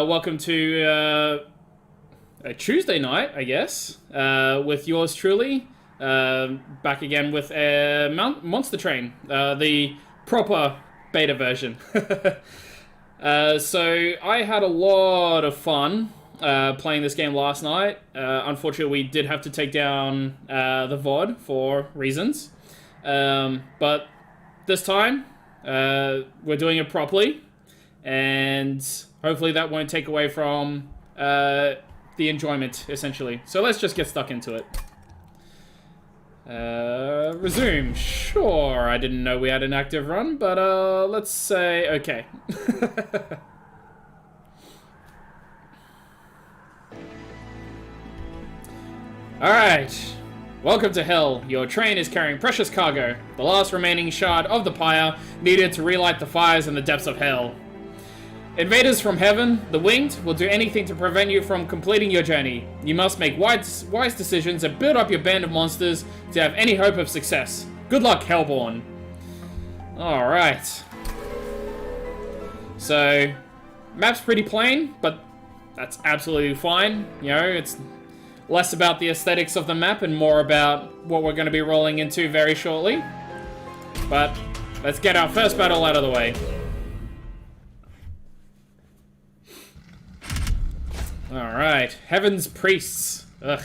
Welcome to a Tuesday night, I guess, with yours truly. Back again with Monster Train, the proper beta version. So I had a lot of fun playing this game last night. Unfortunately, we did have to take down the VOD for reasons. But this time, we're doing it properly. And hopefully that won't take away from the enjoyment, essentially. So let's just get stuck into it. Resume. Sure, I didn't know we had an active run, but let's say okay. Alright. Welcome to Hell. Your train is carrying precious cargo, the last remaining shard of the pyre needed to relight the fires in the depths of Hell. Invaders from heaven, the winged, will do anything to prevent you from completing your journey. You must make wise decisions and build up your band of monsters to have any hope of success. Good luck, Hellborn. Alright. So, map's pretty plain, but that's absolutely fine. You know, it's less about the aesthetics of the map and more about what we're going to be rolling into very shortly. But, let's get our first battle out of the way. Alright, Heaven's Priests. Ugh.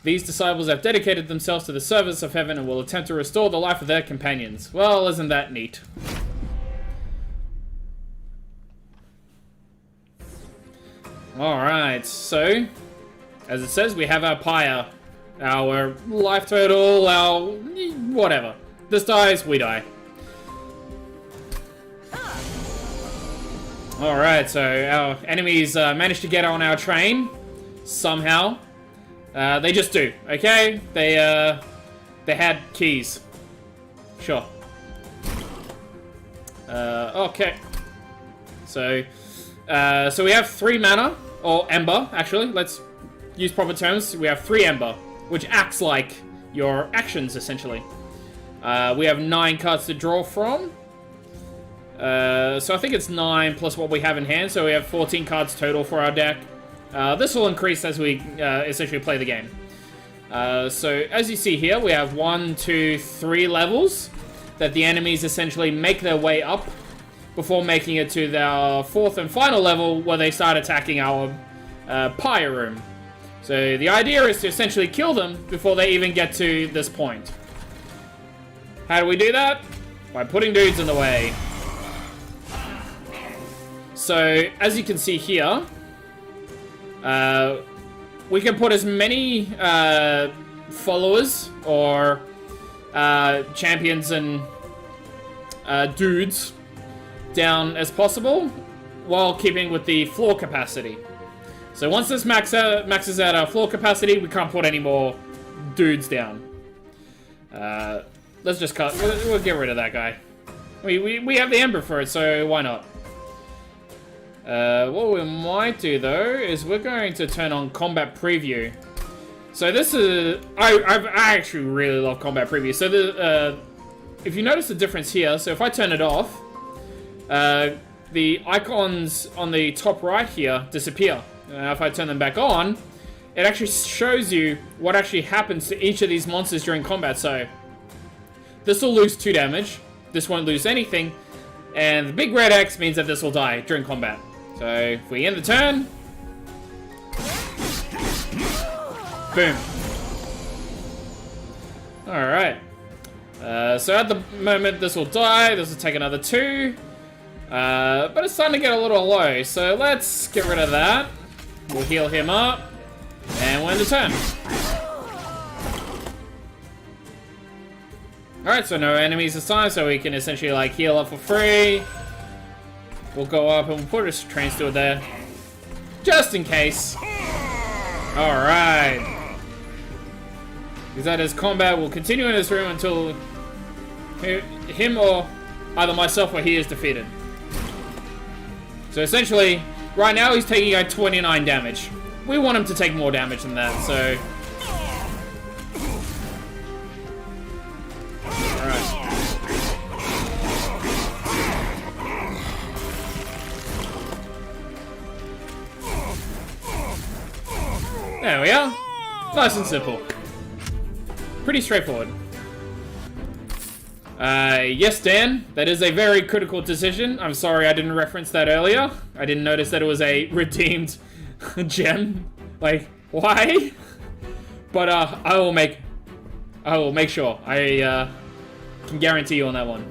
These disciples have dedicated themselves to the service of heaven and will attempt to restore the life of their companions. Well, isn't that neat? Alright, so, as it says, we have our pyre. Our life total, our whatever. This dies, we die. Alright, so our enemies managed to get on our train, somehow. They just do, okay? They had keys. Sure. Okay. So we have 3 mana, or Ember, actually. Let's use proper terms. We have 3 Ember, which acts like your actions, essentially. We have 9 cards to draw from. So I think it's 9 plus what we have in hand, so we have 14 cards total for our deck. This will increase as we essentially play the game. So as you see here, we have 1, 2, 3 levels that the enemies essentially make their way up before making it to their 4th and final level where they start attacking our pyre room. So the idea is to essentially kill them before they even get to this point. How do we do that? By putting dudes in the way. So, as you can see here, we can put as many followers or champions and dudes down as possible while keeping with the floor capacity. So once this maxes out our floor capacity, we can't put any more dudes down. Let's just cut. We'll get rid of that guy. We have the Ember for it, so why not? What we might do though is we're going to turn on combat preview. So this is I actually really love combat preview. So if you notice the difference here, so if I turn it off, the icons on the top right here disappear. If I turn them back on, it actually shows you what actually happens to each of these monsters during combat. So this will lose 2 damage, this won't lose anything, and the big red X means that this will die during combat. So, if we end the turn... Boom. Alright. So at the moment, this will die. This will take another 2. But it's starting to get a little low. So let's get rid of that. We'll heal him up. And we'll end the turn. Alright, so no enemies this time. So we can essentially like heal up for free. We'll go up and we'll put a train steward there. Just in case. Alright. Because that is combat. We'll continue in this room until him or either myself or he is defeated. So essentially, right now he's taking out 29 damage. We want him to take more damage than that, so... There we are. Nice and simple. Pretty straightforward. Yes, Dan, that is a very critical decision. I'm sorry I didn't reference that earlier. I didn't notice that it was a redeemed gem. Like, why? But, I will make sure. I, can guarantee you on that one.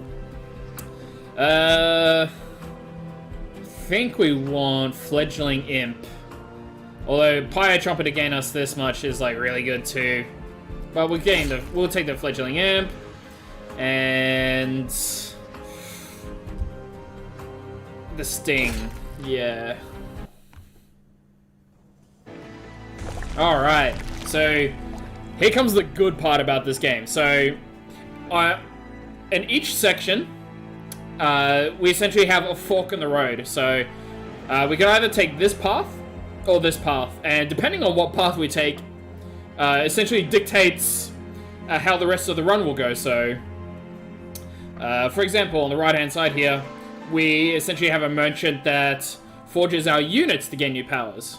Think we want Fledgling Imp. Although Pyre Trumpet to gain us this much is like really good too. But we'll take the Fledgling Imp. And the Sting. Yeah. Alright. So here comes the good part about this game. So in each section, we essentially have a fork in the road. So we can either take this path or this path, and depending on what path we take, essentially dictates how the rest of the run will go. So, for example, on the right-hand side here, we essentially have a merchant that forges our units to gain new powers.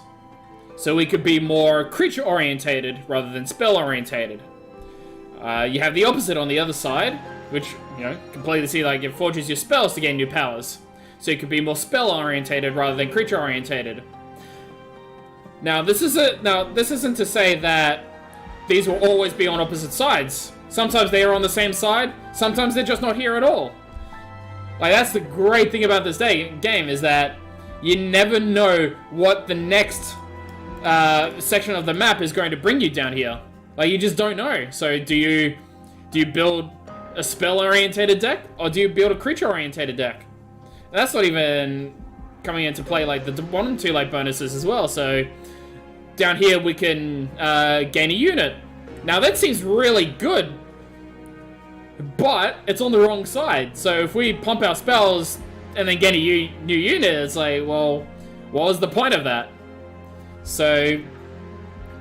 So we could be more creature-orientated rather than spell-orientated. You have the opposite on the other side, which, you know, completely see, like, it forges your spells to gain new powers. So you could be more spell-orientated rather than creature-orientated. Now, this isn't to say that these will always be on opposite sides. Sometimes they are on the same side, sometimes they're just not here at all. Like, that's the great thing about this game, is that you never know what the next section of the map is going to bring you down here. Like, you just don't know. So do you build a spell-orientated deck, or do you build a creature-orientated deck? And that's not even coming into play like the bottom two like bonuses as well. So down here we can gain a unit. Now that seems really good, but it's on the wrong side. So if we pump our spells and then get a new unit, it's like, well, what was the point of that? So if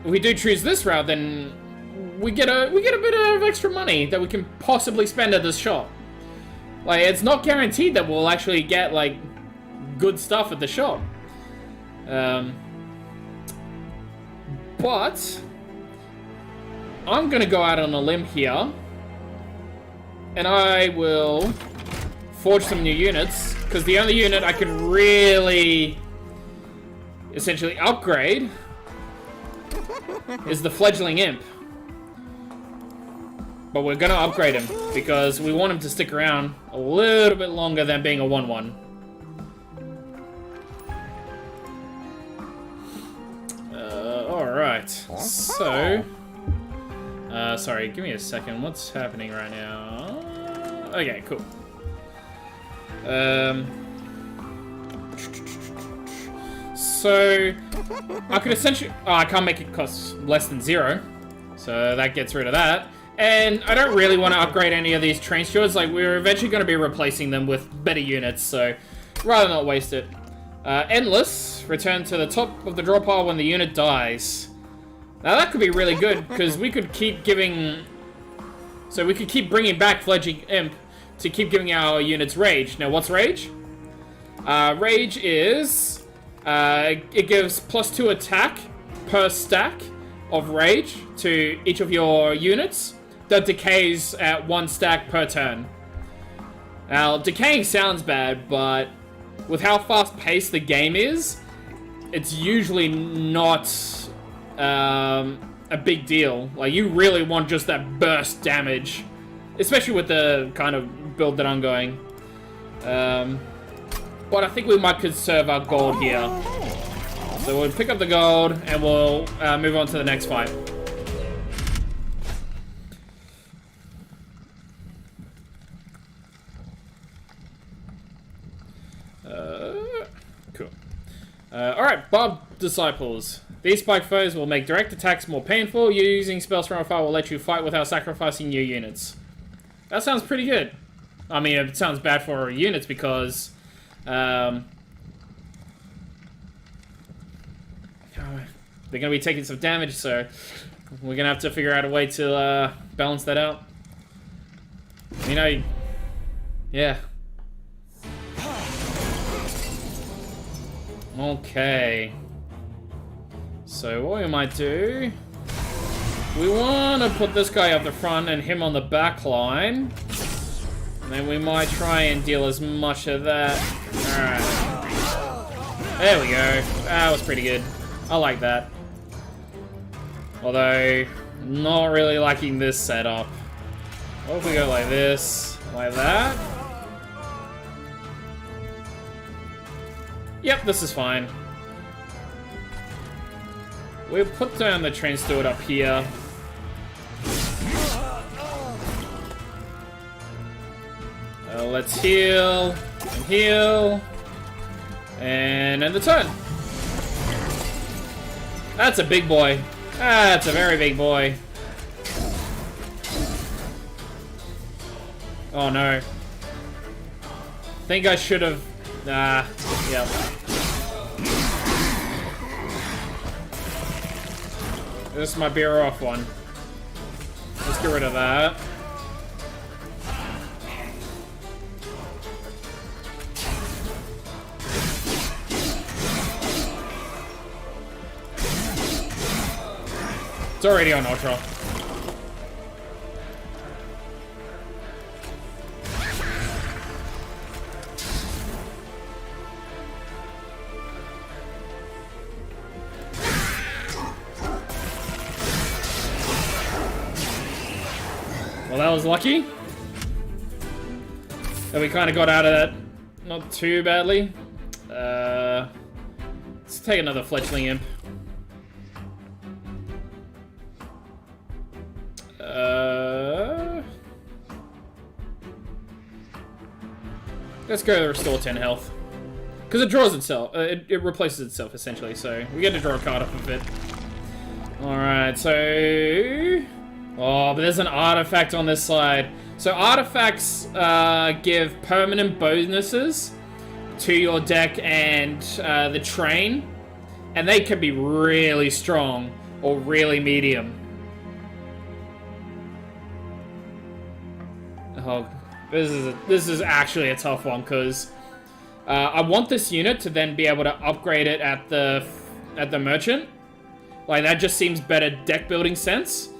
we do choose this route, then we get a bit of extra money that we can possibly spend at this shop. Like, it's not guaranteed that we'll actually get like good stuff at the shop. But I'm gonna go out on a limb here, and I will forge some new units, because the only unit I can really essentially upgrade is the Fledgling Imp. But we're gonna upgrade him, because we want him to stick around a little bit longer than being a 1/1. Alright, so... sorry, give me a second. What's happening right now? Okay, cool. So... I could essentially... Oh, I can't make it cost less than 0. So that gets rid of that. And I don't really want to upgrade any of these train stewards. Like, we're eventually going to be replacing them with better units, so rather not waste it. Endless. Return to the top of the draw pile when the unit dies. Now that could be really good, because we could keep giving... So we could keep bringing back Fledgling Imp to keep giving our units Rage. Now, what's Rage? Rage is... it gives +2 attack per stack of Rage to each of your units that decays at 1 stack per turn. Now, decaying sounds bad, but with how fast-paced the game is, it's usually not a big deal. Like, you really want just that burst damage, especially with the kind of build that I'm going. But I think we might conserve our gold here. So we'll pick up the gold, and we'll move on to the next fight. Cool. Alright, Bob Disciples. These spike foes will make direct attacks more painful. Using spells from afar will let you fight without sacrificing new units. That sounds pretty good. I mean, it sounds bad for our units because... they're going to be taking some damage, so we're going to have to figure out a way to balance that out. You know, yeah. Okay. So what we might do... We want to put this guy up the front and him on the back line. And then we might try and deal as much of that. Alright. There we go. That was pretty good. I like that. Although, not really liking this setup. What if we go like this? Like that? Yep, this is fine. We'll put down the train steward up here. Let's heal, and heal, and end the turn. That's a big boy. That's a very big boy. Oh no. Think I should have... yep. This might be a rough one. Let's get rid of that. It's already on Ultra. Well, that was lucky. And we kind of got out of that not too badly. Let's take another fledgling imp. Let's go restore 10 health. Because it draws itself. It replaces itself, essentially. So we get to draw a card off of it. Alright, so... Oh, but there's an artifact on this side. So artifacts give permanent bonuses to your deck and the train. And they can be really strong or really medium. Oh, this is actually a tough one because I want this unit to then be able to upgrade it at the merchant. Like that just seems better deck building sense.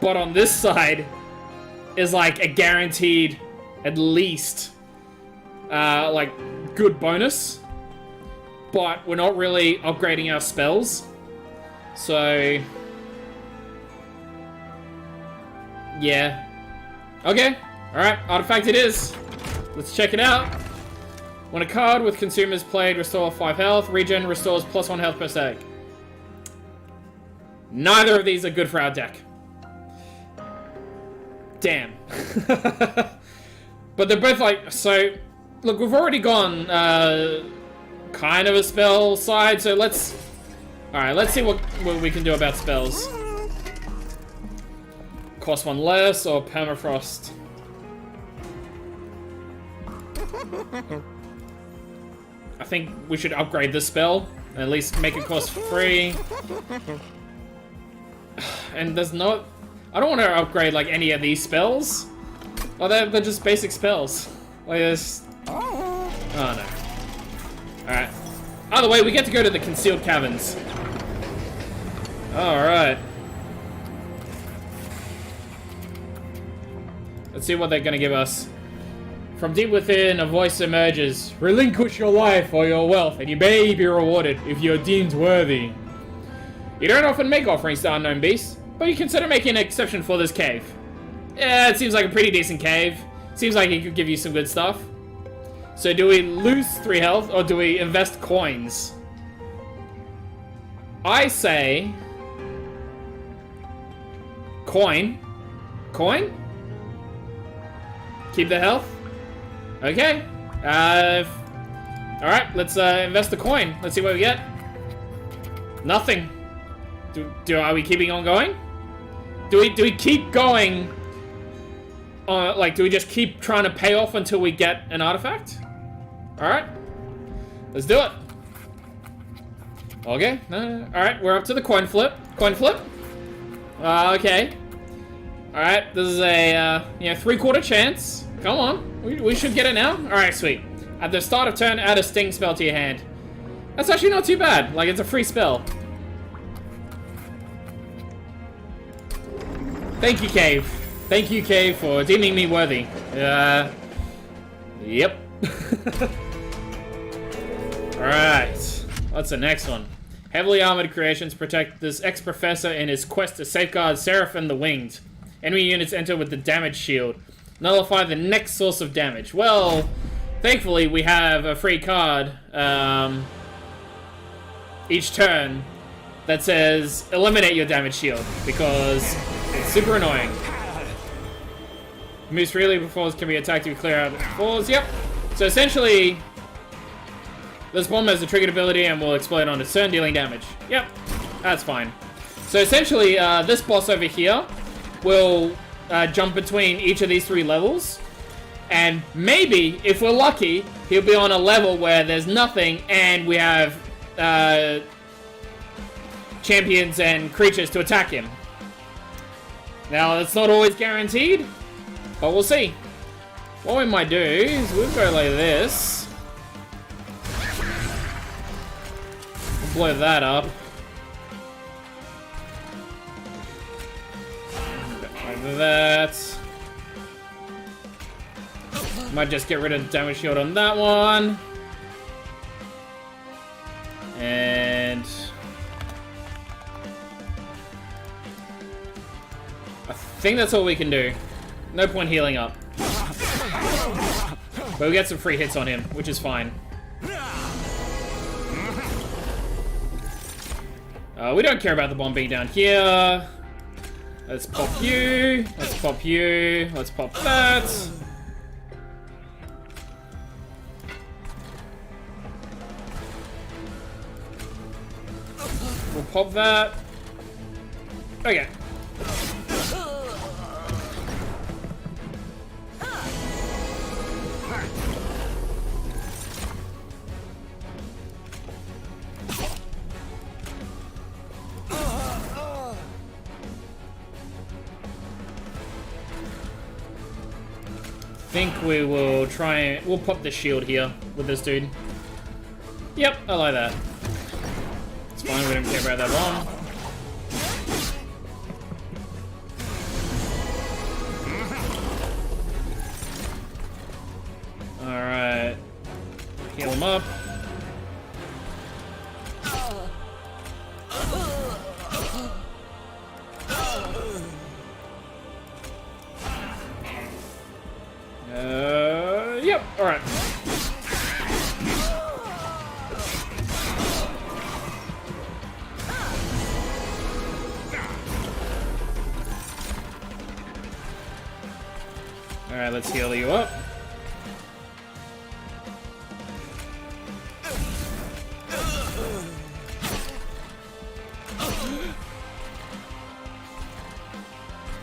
But on this side is like a guaranteed at least like good bonus. But we're not really upgrading our spells. So yeah. Okay. Alright, artifact it is. Let's check it out. When a card with consumers played restore 5 health, regen restores +1 health per sec. Neither of these are good for our deck. Damn. But they're both like, so, look, we've already gone kind of a spell side, so let's, alright, let's see what we can do about spells. Cost 1 less or permafrost. I think we should upgrade this spell. At least make it cost free. And there's no... I don't want to upgrade like any of these spells. Oh, they're just basic spells. Like this. Oh no. Alright. Either way, we get to go to the concealed caverns. Alright. Let's see what they're gonna give us. From deep within, a voice emerges. Relinquish your life or your wealth, and you may be rewarded if you're deemed worthy. You don't often make offerings to unknown beasts, but you consider making an exception for this cave. Yeah, it seems like a pretty decent cave. Seems like it could give you some good stuff. So do we lose 3 health, or do we invest coins? I say... Coin. Coin? Keep the health? Okay. Alright, let's invest the coin. Let's see what we get. Nothing. Are we keeping on going? Do we keep going? Like, do we just keep trying to pay off until we get an artifact? Alright. Let's do it. Okay. Alright, we're up to the coin flip. Coin flip. Okay. Alright, this is a, 3/4 chance. Come on. We should get it now. Alright, sweet. At the start of turn, add a sting spell to your hand. That's actually not too bad. Like, it's a free spell. Thank you, Cave. Thank you, Cave, for deeming me worthy. Yep. Alright. What's the next one? Heavily armored creations protect this ex-professor in his quest to safeguard Seraphim the Winged. Enemy units enter with the damage shield. Nullify the next source of damage. Well, thankfully we have a free card each turn that says eliminate your damage shield, because it's super annoying. Moves freely before can be attacked to clear out falls. Yep. So essentially, this bomb has a triggered ability and will explode on its turn, dealing damage. Yep, that's fine. So essentially, this boss over here will jump between each of these 3 levels, and maybe, if we're lucky, he'll be on a level where there's nothing and we have champions and creatures to attack him. Now, that's not always guaranteed, but we'll see. What we might do is we'll go like this. We'll blow that up. Like that. Might just get rid of the damage shield on that one. And I think that's all we can do. No point healing up. But we'll get some free hits on him, which is fine. We don't care about the bomb being down here. Let's pop you. Let's pop you. Let's pop that. We'll pop that. Okay. I think we will try and we'll pop the shield here with this dude. Yep, I like that. It's fine, we don't care about that bomb. Alright. Heal him up. Yep, alright. Alright, let's heal you up.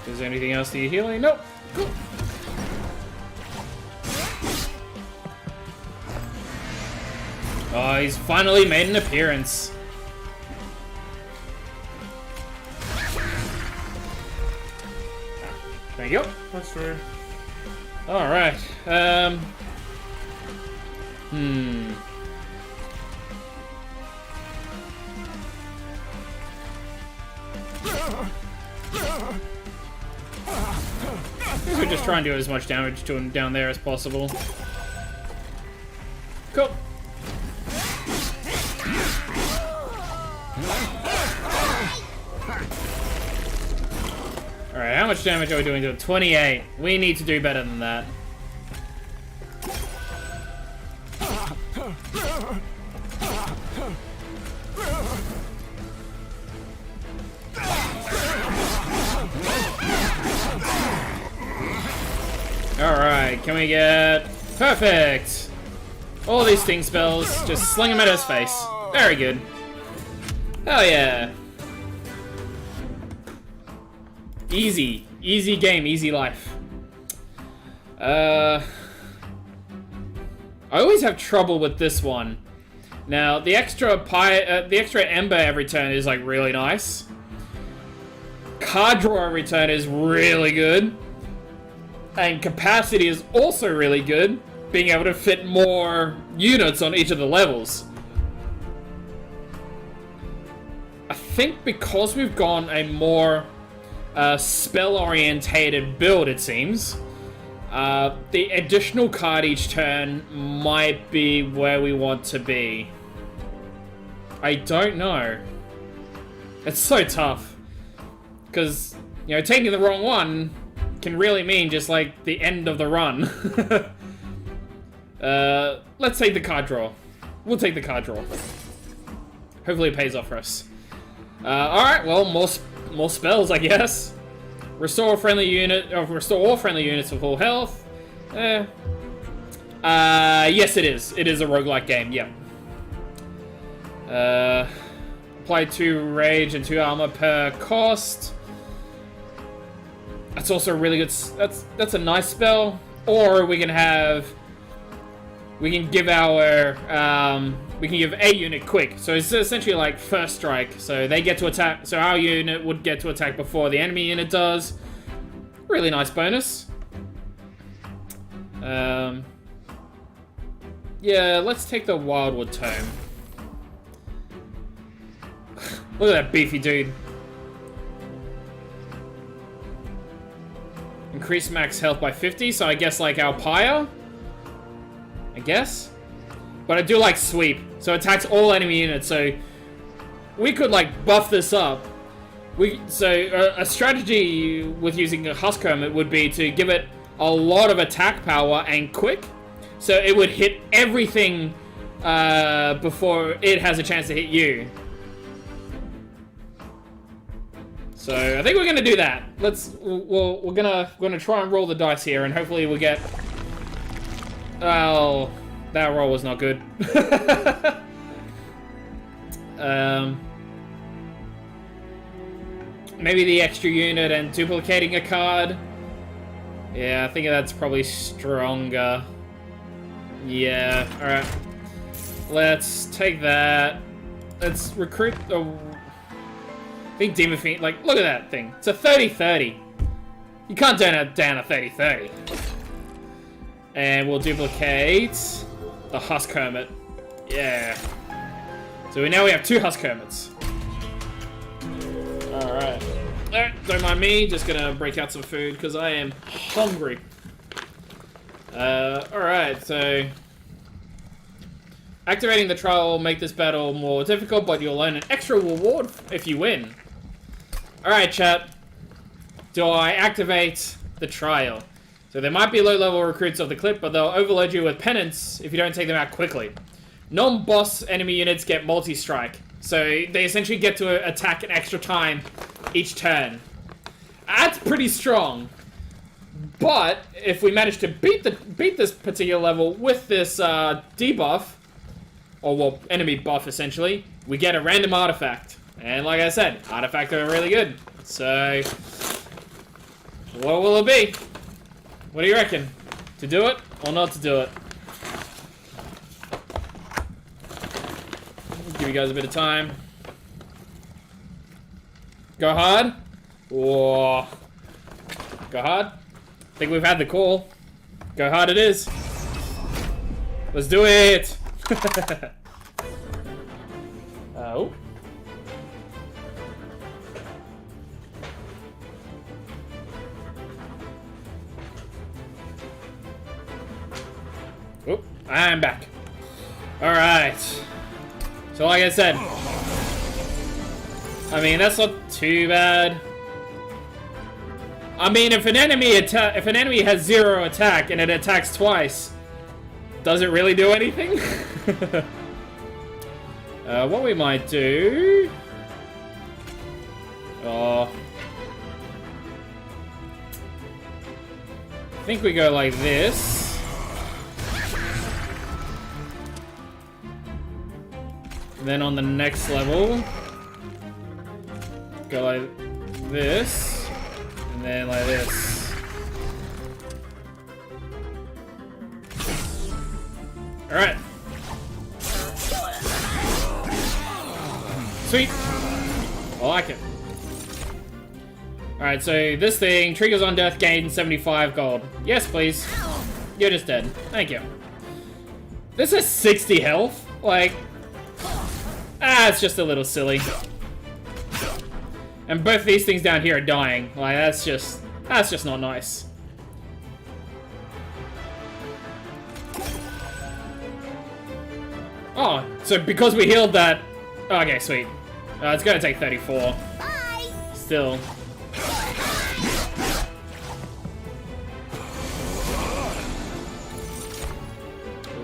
Is there anything else that you're healing? Nope. Cool. Oh, he's finally made an appearance. Thank you. That's fair. Alright. I guess we just try and do as much damage to him down there as possible. Cool. Alright, how much damage are we doing to him? 28. We need to do better than that. Alright, can we get... Perfect! All these sting spells, just sling them at his face. Very good. Hell yeah. Easy. Easy game, easy life. I always have trouble with this one. Now, the extra ember every turn is like really nice. Card draw every turn is really good. And capacity is also really good, being able to fit more units on each of the levels. I think because we've gone a more spell-orientated build, it seems. The additional card each turn might be where we want to be. I don't know. It's so tough. Because, you know, taking the wrong one can really mean just, like, the end of the run. Let's take the card draw. We'll take the card draw. Hopefully it pays off for us. Alright, well, more spells, I guess. Restore all friendly units to full health. Yes, it is. It is a roguelike game, yep. Apply 2 rage and 2 armor per cost. That's also a really good. That's a nice spell. Or we can give a unit quick. So it's essentially like first strike. So they get to attack. So our unit would get to attack before the enemy unit does. Really nice bonus. Yeah, let's take the Wildwood Tome. Look at that beefy dude. Increase max health by 50, so I guess like our Pyre? I guess? But I do like Sweep, so it attacks all enemy units, so we could like buff this up. A strategy with using a Husk Hermit would be to give it a lot of attack power and quick, so it would hit everything before it has a chance to hit you. So I think we're gonna do that. We're gonna try and roll the dice here, and hopefully we'll get. Well, that roll was not good. Maybe the extra unit and duplicating a card. Yeah, I think that's probably stronger. Yeah. All right. Let's take that. Let's recruit the. I think Demon Fiend, like, look at that thing. It's a 30-30. You can't down a 30-30. And we'll duplicate the Husk Hermit. Yeah. So now we have 2 Husk Hermits. Alright. Don't mind me, just gonna break out some food because I am hungry. Alright, so activating the trial will make this battle more difficult, but you'll earn an extra reward if you win. Alright, chat. Do I activate the trial? So there might be low-level recruits of the clip, but they'll overload you with penance if you don't take them out quickly. Non-boss enemy units get multi-strike, so they essentially get to attack an extra time each turn. That's pretty strong. But if we manage to beat this particular level with this debuff, or well, enemy buff essentially, we get a random artifact. And like I said, artifacts are really good. So, what will it be? What do you reckon? To do it or not to do it? Give you guys a bit of time. Go hard? Whoa. Go hard? I think we've had the call. Go hard it is. Let's do it! Oh. Oh, I'm back. Alright. So like I said, I mean, that's not too bad. I mean, if an enemy has 0 attack and it attacks twice, does it really do anything? What we might do... Oh... I think we go like this. And then on the next level, go like this. And then like this. Alright. Sweet. I like it. Alright, so this thing triggers on death, gain 75 gold. Yes, please. You're just dead. Thank you. This is 60 health. Like, it's just a little silly. And both these things down here are dying. Like, that's just not nice. Oh, so because we healed that... Okay, sweet. It's gonna take 34. Bye. Still.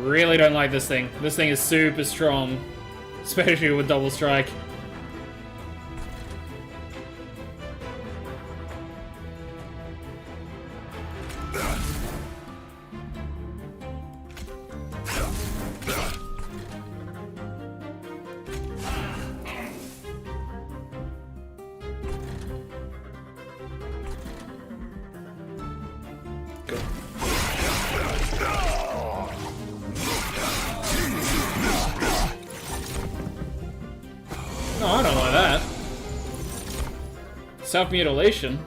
Really don't like this thing. This thing is super strong. Especially with double strike. No, I don't like that. Self-mutilation?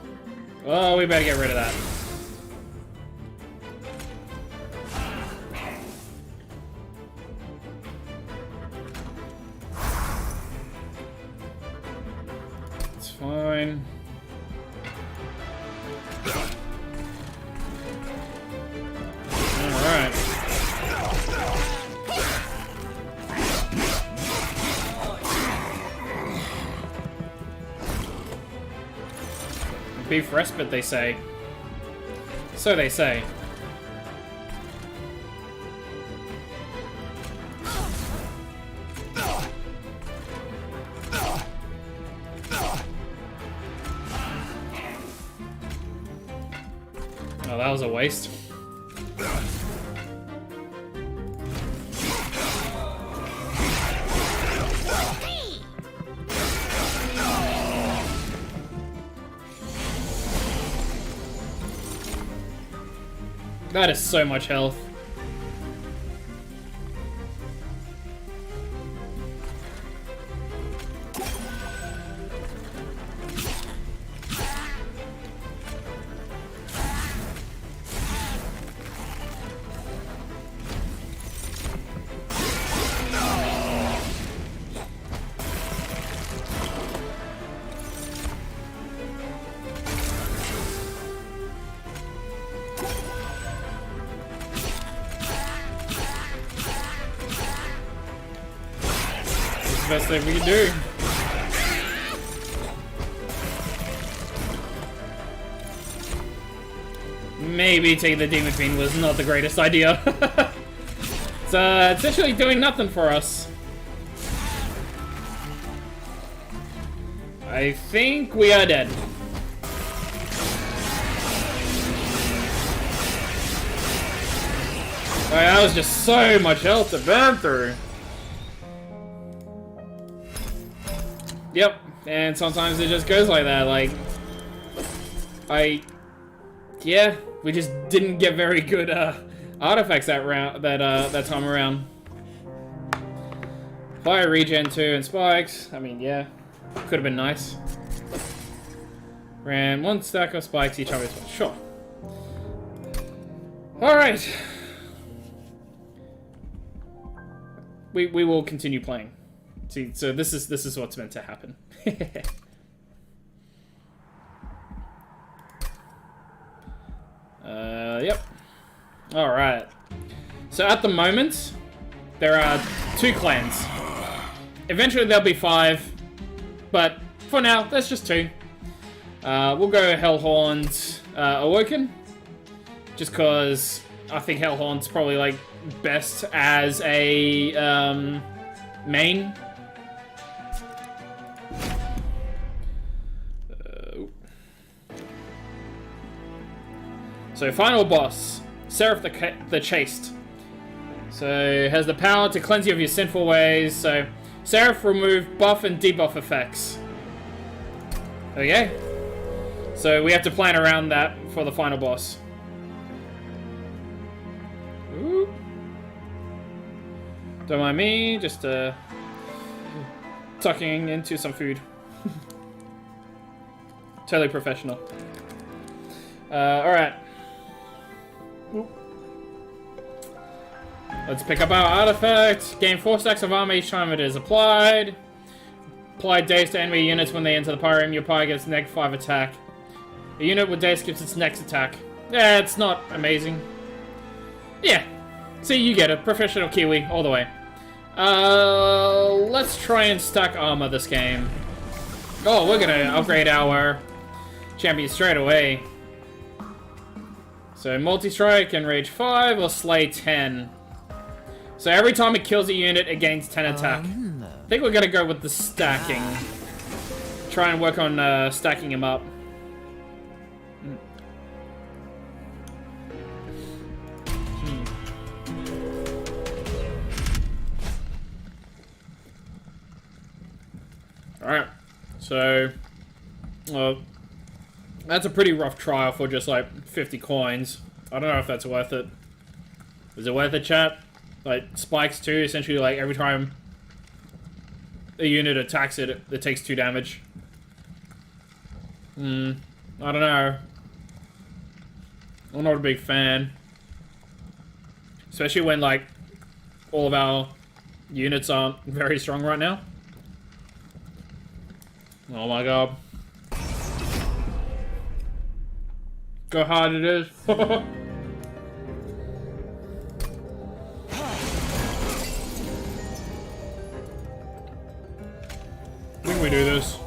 Oh, we better get rid of that. It's fine. Alright. Beef respite, they say. So they say. Oh, that was a waste. That is so much health. Best thing we can do. Maybe taking the Demon Fiend was not the greatest idea. It's essentially doing nothing for us. I think we are dead. That was just so much health to burn through. Yep, and sometimes it just goes like that, like... Yeah, we just didn't get very good, artifacts that time around. Fire regen 2 and spikes, I mean, yeah, could have been nice. Ran 1 stack of spikes each other, sure. Alright. We will continue playing. See, so this is what's meant to happen. Yep. All right. So at the moment, there are 2 clans. Eventually there'll be 5, but for now, there's just 2. We'll go Hellhorned Awoken, just because I think Hellhorn's probably like best as a main. So final boss, Seraph the Chaste. So has the power to cleanse you of your sinful ways. So Seraph remove buff and debuff effects. Okay. So we have to plan around that for the final boss. Ooh. Don't mind me, just tucking into some food. Totally professional. Alright. Let's pick up our artifact. Gain 4 stacks of armor each time it is applied. apply Daze to enemy units when they enter the pyro room. Your pyro gets -5 attack. A unit with Daze gets its next attack. Yeah, it's not amazing. Yeah. See, you get it. Professional Kiwi, all the way. Let's try and stack armor this game. Oh, we're gonna upgrade our champion straight away. So, multi-strike and rage 5 or slay 10. So every time it kills a unit, it gains 10 attack. I think we're gonna go with the stacking. Try and work on stacking him up. Alright, so, well, that's a pretty rough trial for just like 50 coins. I don't know if that's worth it. Is it worth it, chat? Like, spikes too, essentially like every time a unit attacks it, it takes 2 damage. I don't know. I'm not a big fan. Especially when like, all of our units aren't very strong right now. Oh my god. Go hard it is. I think we do this.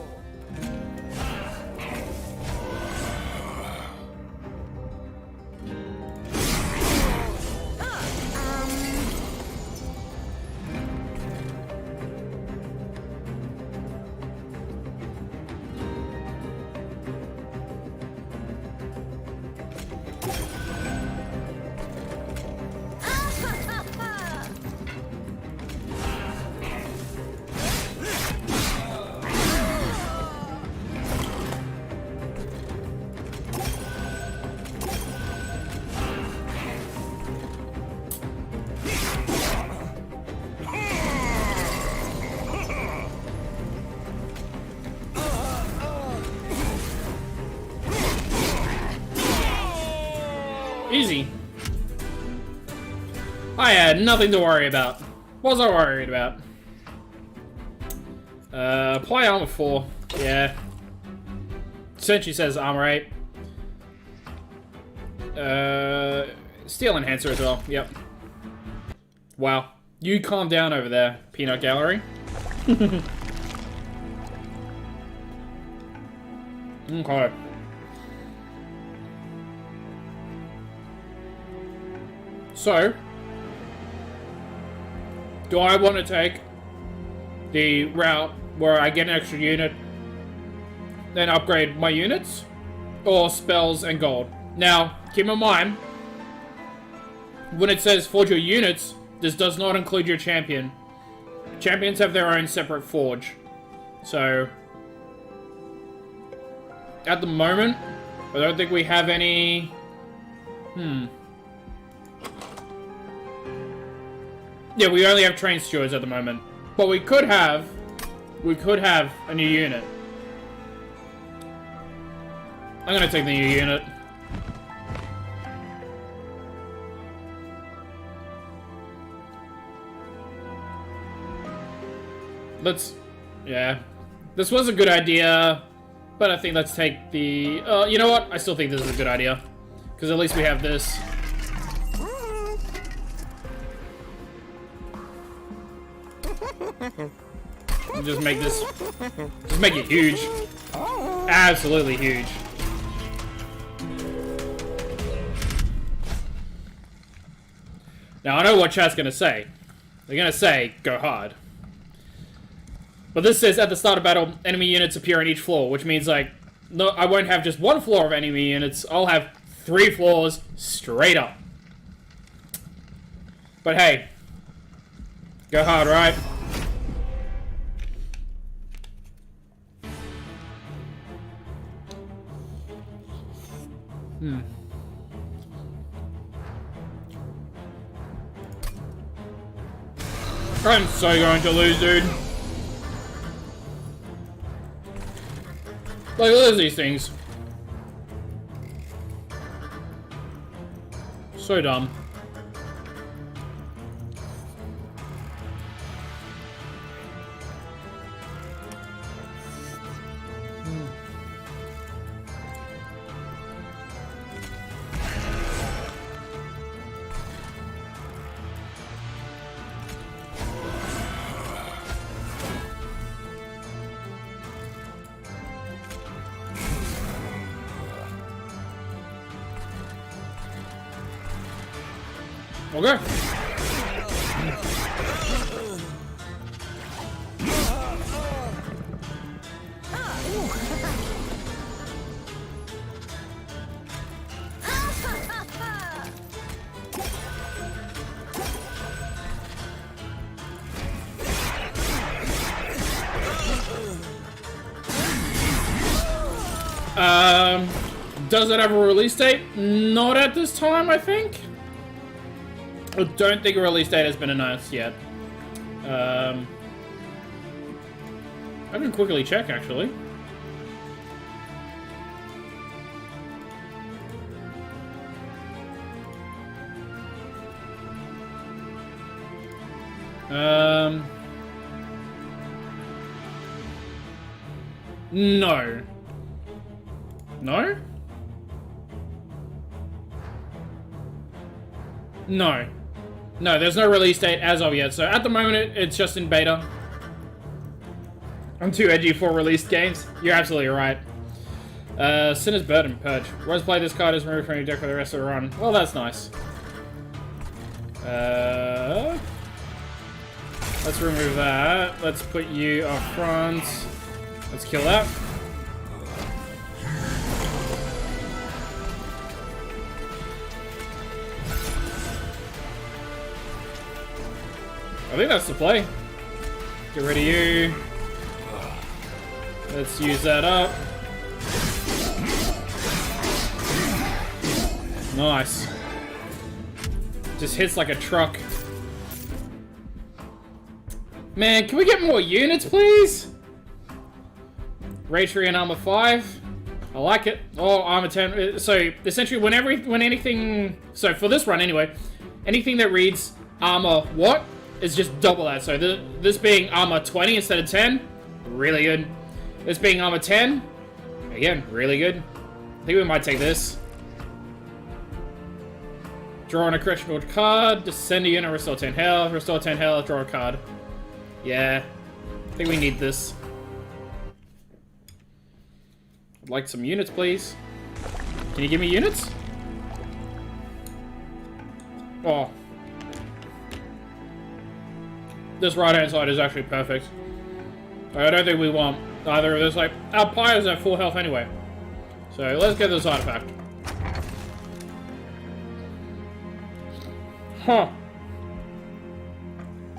Easy. I had nothing to worry about. What was I worried about? Apply armor 4. Yeah. Essentially says armor 8. Steel enhancer as well. Yep. Wow. You calm down over there, Peanut Gallery. Okay. So, do I want to take the route where I get an extra unit, then upgrade my units, or spells and gold? Now, keep in mind, when it says forge your units, this does not include your champion. Champions have their own separate forge. So, at the moment, I don't think we have any... Yeah, we only have trained stewards at the moment. But we could have a new unit. I'm gonna take the new unit. Yeah. This was a good idea, but I think let's take the, you know what? I still think this is a good idea. Because at least we have this. Just make it huge. Absolutely huge. Now I know what chat's gonna say. They're gonna say, go hard. But this says, at the start of battle, enemy units appear on each floor, which means, like, no, I won't have just one floor of enemy units, I'll have 3 floors straight up. But hey, go hard, right? I'm so going to lose, dude. Like, look at these things. So dumb. Okay. Does it have a release date? Not at this time, I think. I don't think a release date has been announced yet. I can quickly check, actually. No. No? No. No, there's no release date as of yet. So at the moment, it's just in beta. I'm too edgy for released games. You're absolutely right. Sinner's Burden, Purge. Once play this card is removed from your deck for the rest of the run. Well, that's nice. Let's remove that. Let's put you up front. Let's kill that. I think that's the play. Get rid of you. Let's use that up. Nice. Just hits like a truck. Man, can we get more units, please? Rage 3 and Armor 5. I like it. Oh, Armor 10. So, essentially, when anything... So, for this run, anyway, anything that reads Armor what is just double that. So, this being Armor 20 instead of 10, really good. This being Armor 10, again, really good. I think we might take this. Draw on a critical card, descend a unit, restore 10 health, restore 10 health, draw a card. Yeah, I think we need this. I'd like some units, please. Can you give me units? Oh. This right-hand side is actually perfect. I don't think we want either of this. Like, our pyres have full health anyway. So, let's get this artifact. Huh.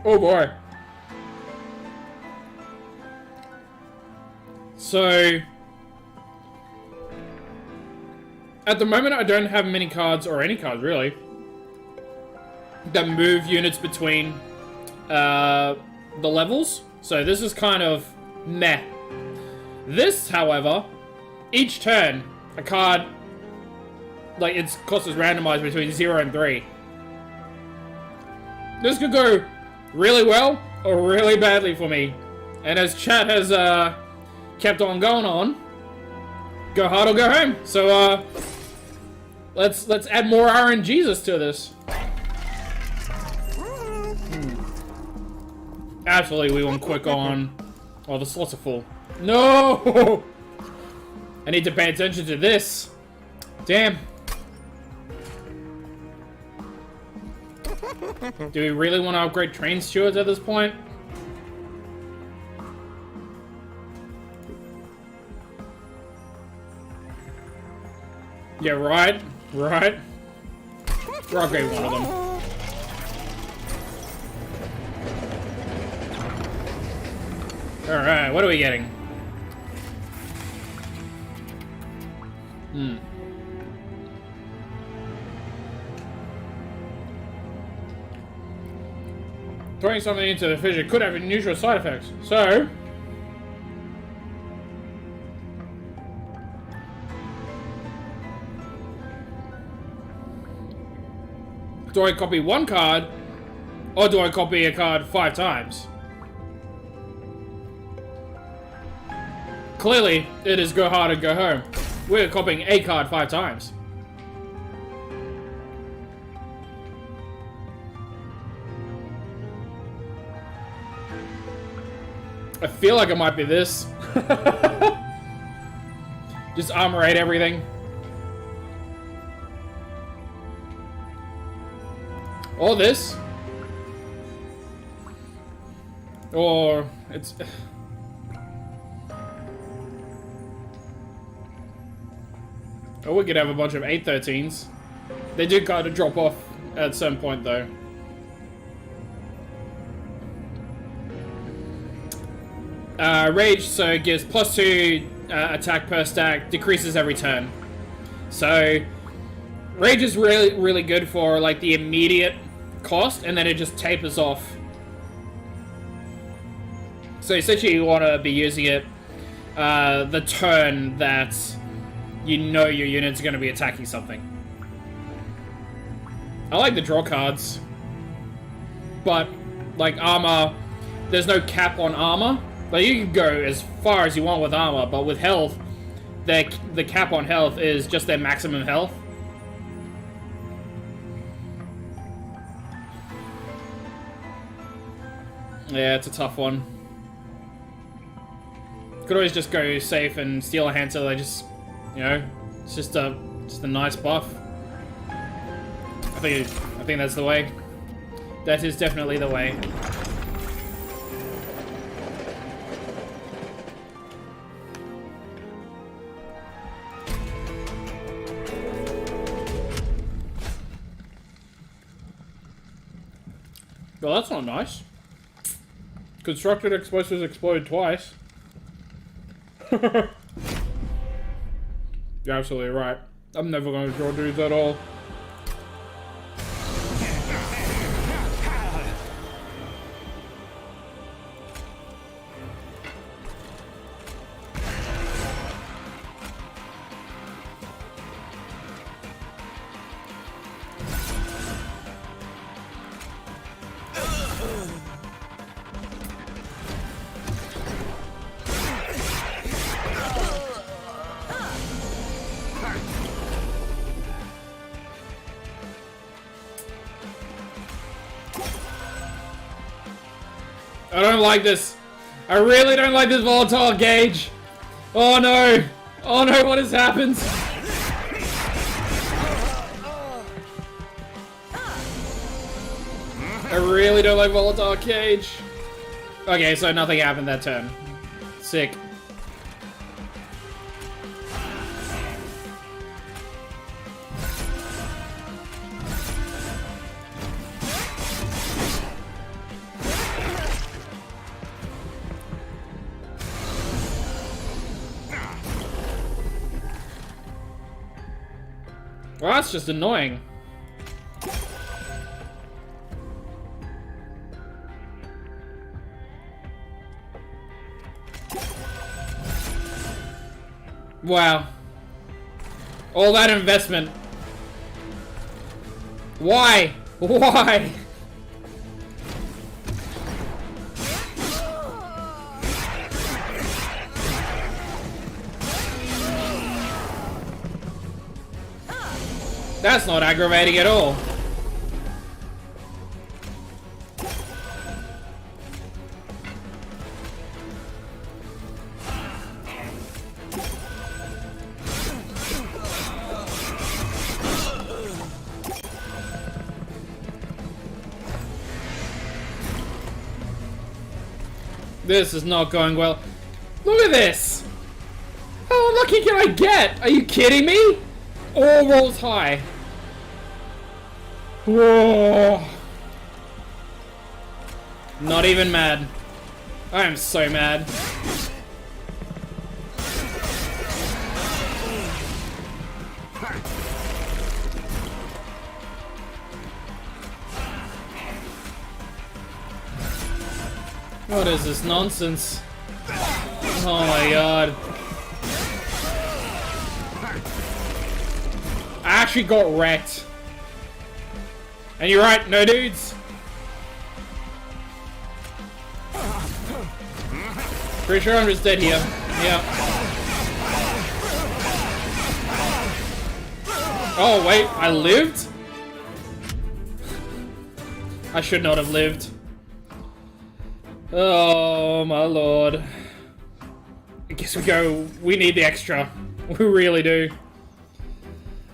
Oh boy. So, at the moment I don't have many cards, or any cards really, that move units between the levels. So this is kind of meh. This, however, each turn, a card, like, its cost is randomized between 0 and 3. This could go really well or really badly for me. And as chat has kept on going on, go hard or go home. So let's add more RNGs to this. Absolutely, we want quick on. Oh, the slots are full. No! I need to pay attention to this. Damn. Do we really want to upgrade train stewards at this point? Yeah, right. Right. We'll upgrade one of them. Alright, what are we getting? Throwing something into the fissure could have unusual side effects. So, do I copy one card, or do I copy a card 5 times? Clearly, it is go hard and go home. We're copying a card 5 times. I feel like it might be this. Just armorate everything. Or this. Or it's... Or we could have a bunch of 813s. They do kind of drop off at some point though. Rage, so it gives +2 attack per stack, decreases every turn. So Rage is really good for like the immediate cost, and then it just tapers off. So essentially you want to be using it the turn that you know your units are going to be attacking something. I like the draw cards, but like armor, there's no cap on armor. Like you can go as far as you want with armor, but with health, the cap on health is just their maximum health. Yeah, it's a tough one. Could always just go safe and steal a hand, so they just, you know, it's just a nice buff. I think that's the way. That is definitely the way. Well, that's not nice. Constructed explosives explode twice. You're absolutely right. I'm never going to draw dudes at all. I don't like this. I really don't like this volatile gauge. Oh no. Oh no, what has happened? I really don't like volatile gauge. Okay, so nothing happened that turn. Sick. Well, that's just annoying. Wow. All that investment. Why? Why? That's not aggravating at all. This is not going well. Look at this! How unlucky can I get? Are you kidding me? All rolls high. Whoa. Not even mad. I am so mad. What is this nonsense? Oh my god. I actually got wrecked. And you're right, no dudes. Pretty sure I'm just dead here. Yeah. Oh wait, I lived? I should not have lived. Oh my lord. I guess we need the extra. We really do.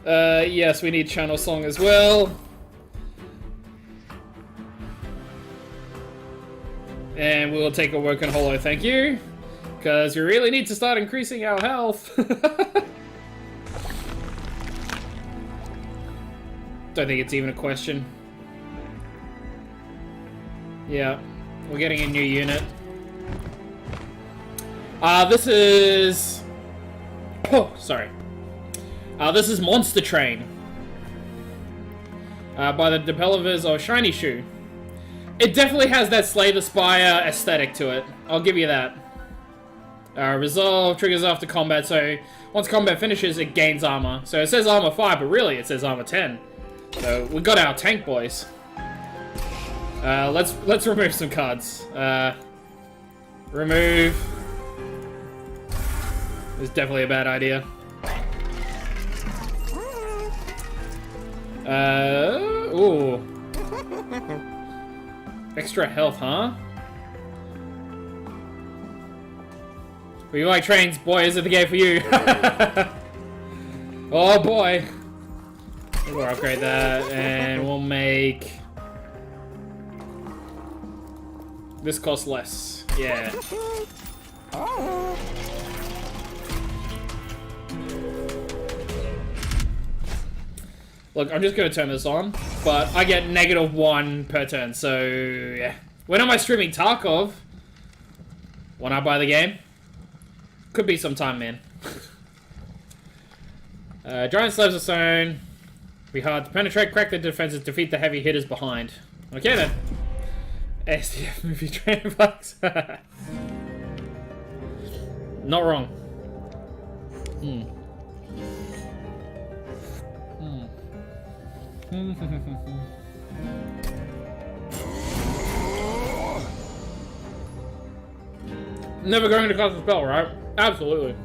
Yes, we need channel song as well. And we'll take a Woken Hollow, thank you. Because we really need to start increasing our health. Don't think it's even a question. Yeah, we're getting a new unit. This is... Oh, sorry. This is Monster Train. By the developers of Shiny Shoe. It definitely has that Slay the Spire aesthetic to it. I'll give you that. Resolve triggers after combat, so once combat finishes, it gains armor. So it says armor 5, but really it says armor 10. So we got our tank, boys. Let's remove some cards. Remove. It's definitely a bad idea. Ooh. Extra health, huh? But you like trains, boy, is it the game for you? Oh boy. We'll upgrade that, and we'll make... This costs less. Yeah. Look, I'm just gonna turn this on, but I get -1 per turn, so yeah. When am I streaming Tarkov? When I buy the game? Could be some time, man. Giant slabs of stone. Be hard to penetrate, crack the defenses, defeat the heavy hitters behind. Okay then. SDF movie train bucks. Not wrong. Never going to cast a spell, right? Absolutely.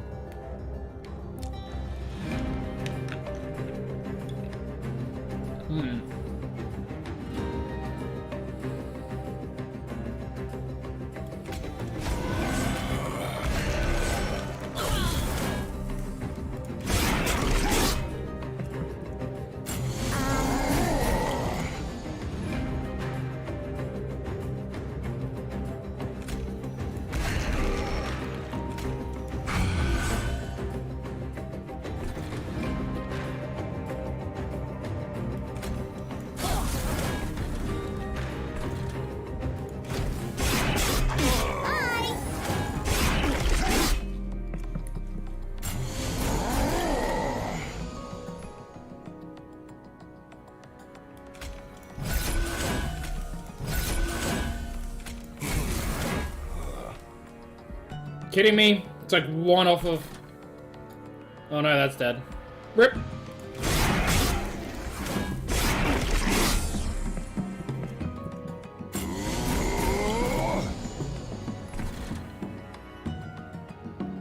Kidding me? It's like one off of... Oh no, that's dead. Rip!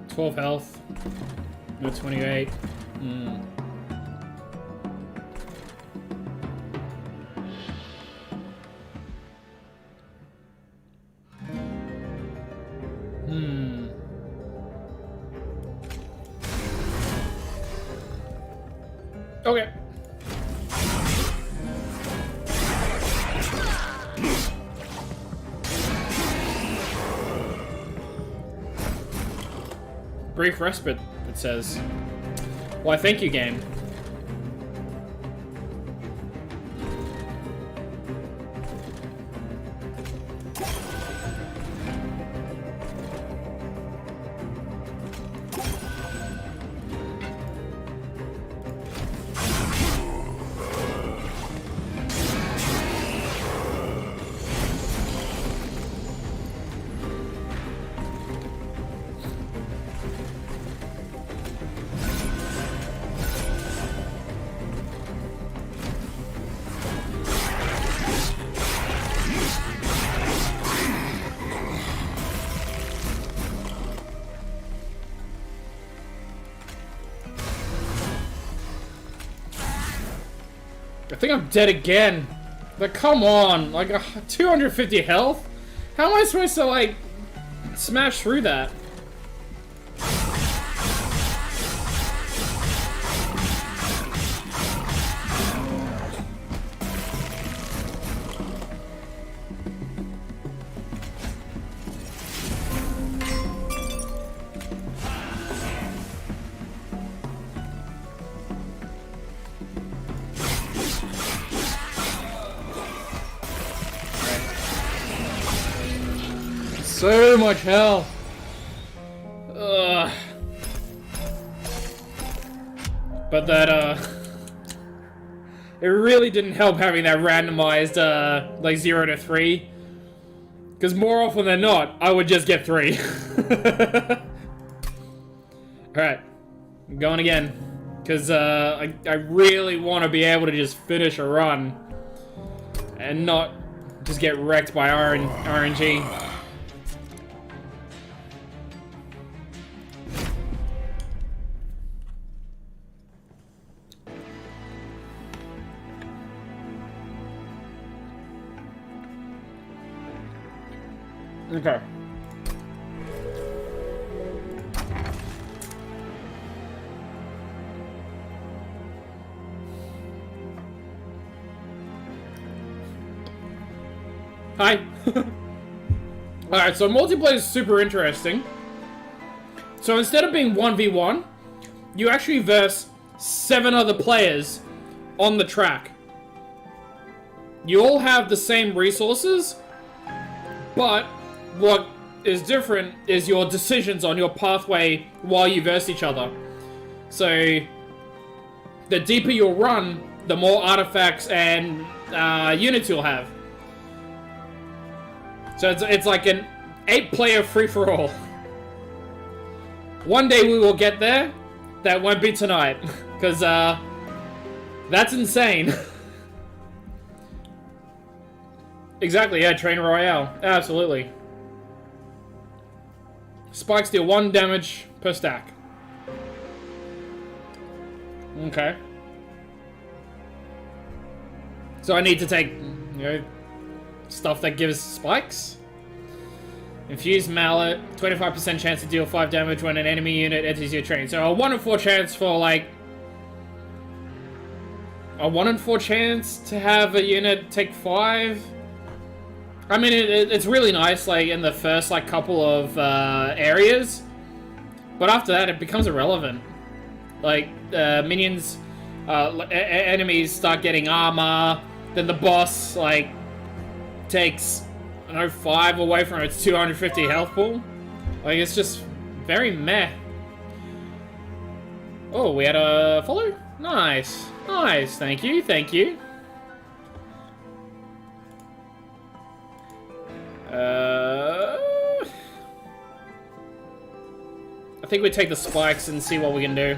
$12 health. No 28. Okay. Brief respite, it says. Why, thank you, game. I think I'm dead again. Like, come on. Like, 250 health? How am I supposed to, like, smash through that? so much hell. Ugh. But that, it really didn't help having that randomized, like 0 to 3. Because more often than not, I would just get 3. Alright. I'm going again. Because, I really want to be able to just finish a run. And not just get wrecked by RNG. Okay. Hi. Alright, so multiplayer is super interesting. So instead of being 1v1, you actually verse 7 other players on the track. You all have the same resources, but what is different is your decisions on your pathway while you verse each other. So, the deeper you'll run, the more artifacts and units you'll have. So it's like an 8-player free-for-all. One day we will get there. That won't be tonight. Because, that's insane. Exactly, yeah, Train Royale. Absolutely. Spikes deal 1 damage per stack. Okay. So I need to take, stuff that gives spikes. Infused Mallet, 25% chance to deal 5 damage when an enemy unit enters your train. So a 1 in 4 chance for, like... A 1 in 4 chance to have a unit take 5... I mean, it's really nice, like, in the first, like, couple of, areas. But after that, it becomes irrelevant. Like, minions, enemies start getting armor. Then the boss, like, takes, I don't know, 5 away from its 250 health pool. Like, it's just very meh. Oh, we had a follow? Nice. Nice, thank you, thank you. I think we take the spikes and see what we can do.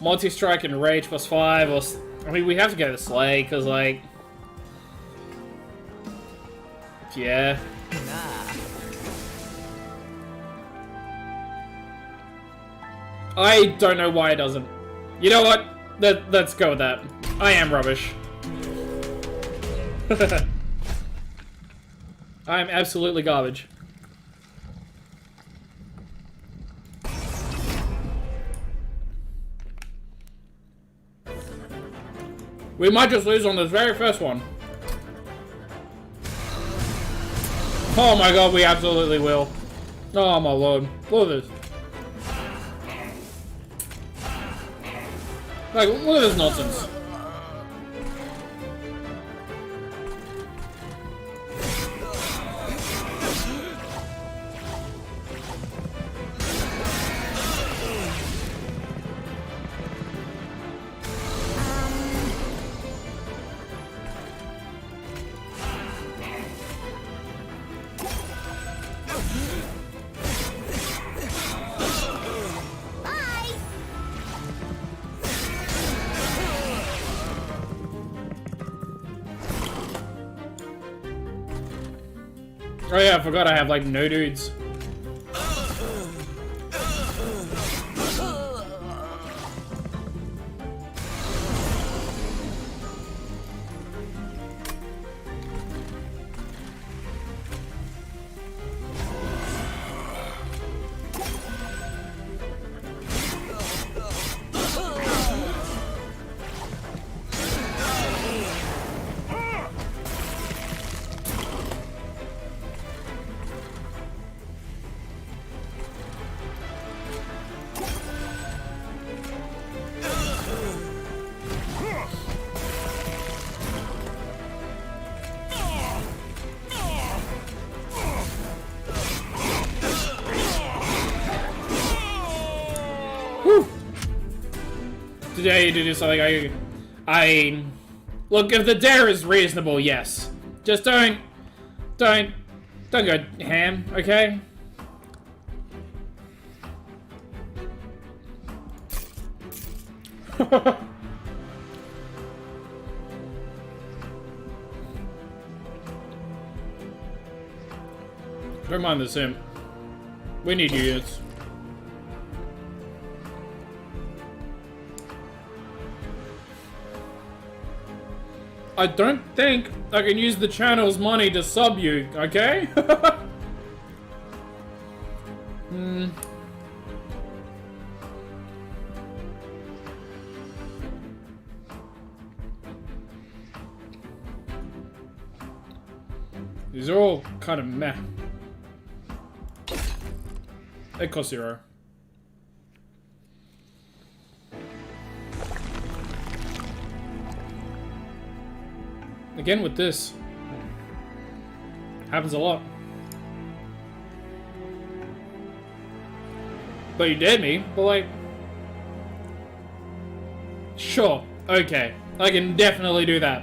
Multi-strike and rage plus 5, or... I mean, we have to go to Slay, because, like... Yeah. I don't know why it doesn't. You know what? Let's go with that. I am rubbish. I'm absolutely garbage. We might just lose on this very first one. Oh my god, we absolutely will. Oh my lord. Look at this. Like, look at this nonsense. Oh yeah, I forgot I have like no dudes. dare you to do something. Look, if the dare is reasonable, yes. Just don't go ham, okay? Don't mind the simp. We need units. I don't think I can use the channel's money to sub you, okay? These are all kind of meh. They cost 0. Again with this. Happens a lot. But you dared me, but like... Sure, okay. I can definitely do that.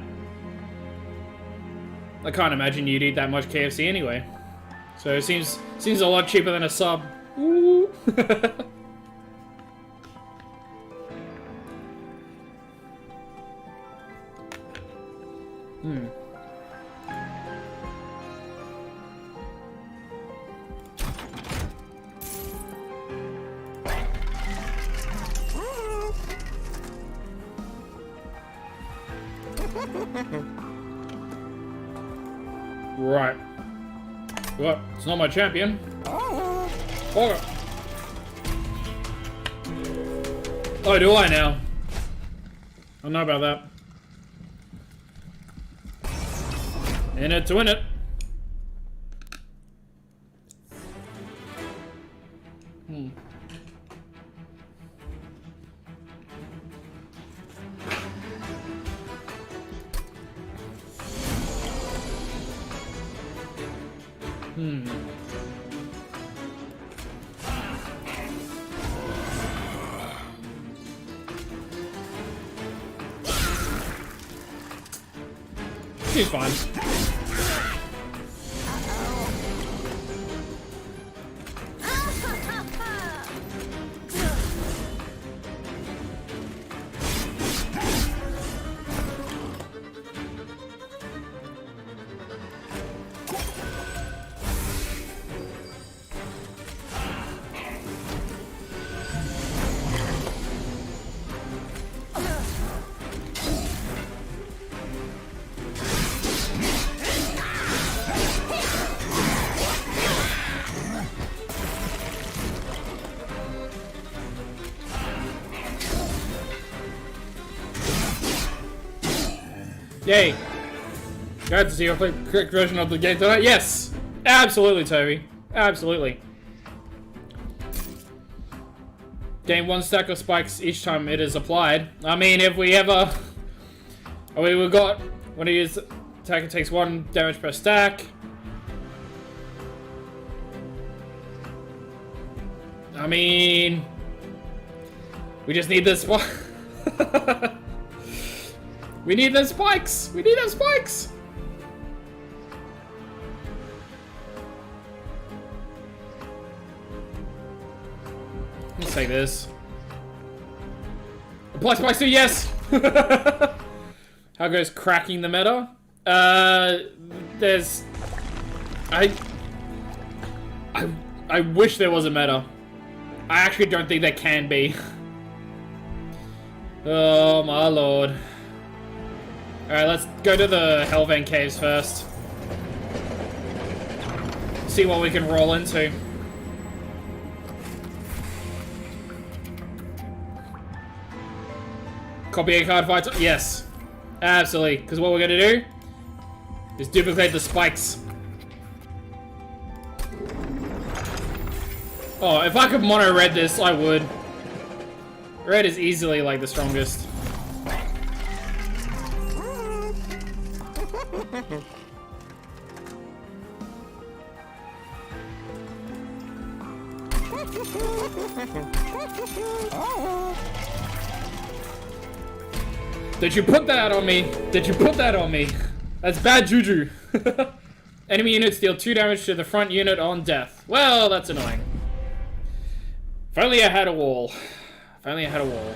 I can't imagine you'd eat that much KFC anyway. So it seems a lot cheaper than a sub. Ooh. Right. What? It's not my champion. Oh. Oh, do I now? I don't know about that. In it to win it. She's fine. Yay! Glad to see you play the correct version of the game tonight. Yes! Absolutely, Toby. Absolutely. Gain 1 stack of spikes each time it is applied. I mean, if we ever... I mean, we've got... When he is attacker takes 1 damage per stack. I mean... We just need this one. We need those spikes! We need those spikes! Let's take this. Apply spikes too, yes! How goes cracking the meta? There's... I wish there was a meta. I actually don't think there can be. Oh my lord. Alright, let's go to the Hellvein Caves first. See what we can roll into. Copy a card fighter? Yes. Absolutely. Because what we're going to do is duplicate the spikes. Oh, if I could mono red this, I would. Red is easily like the strongest. Did you put that on me? Did you put that on me? That's bad juju. Enemy units deal 2 damage to the front unit on death. Well, that's annoying. If only I had a wall. If only I had a wall.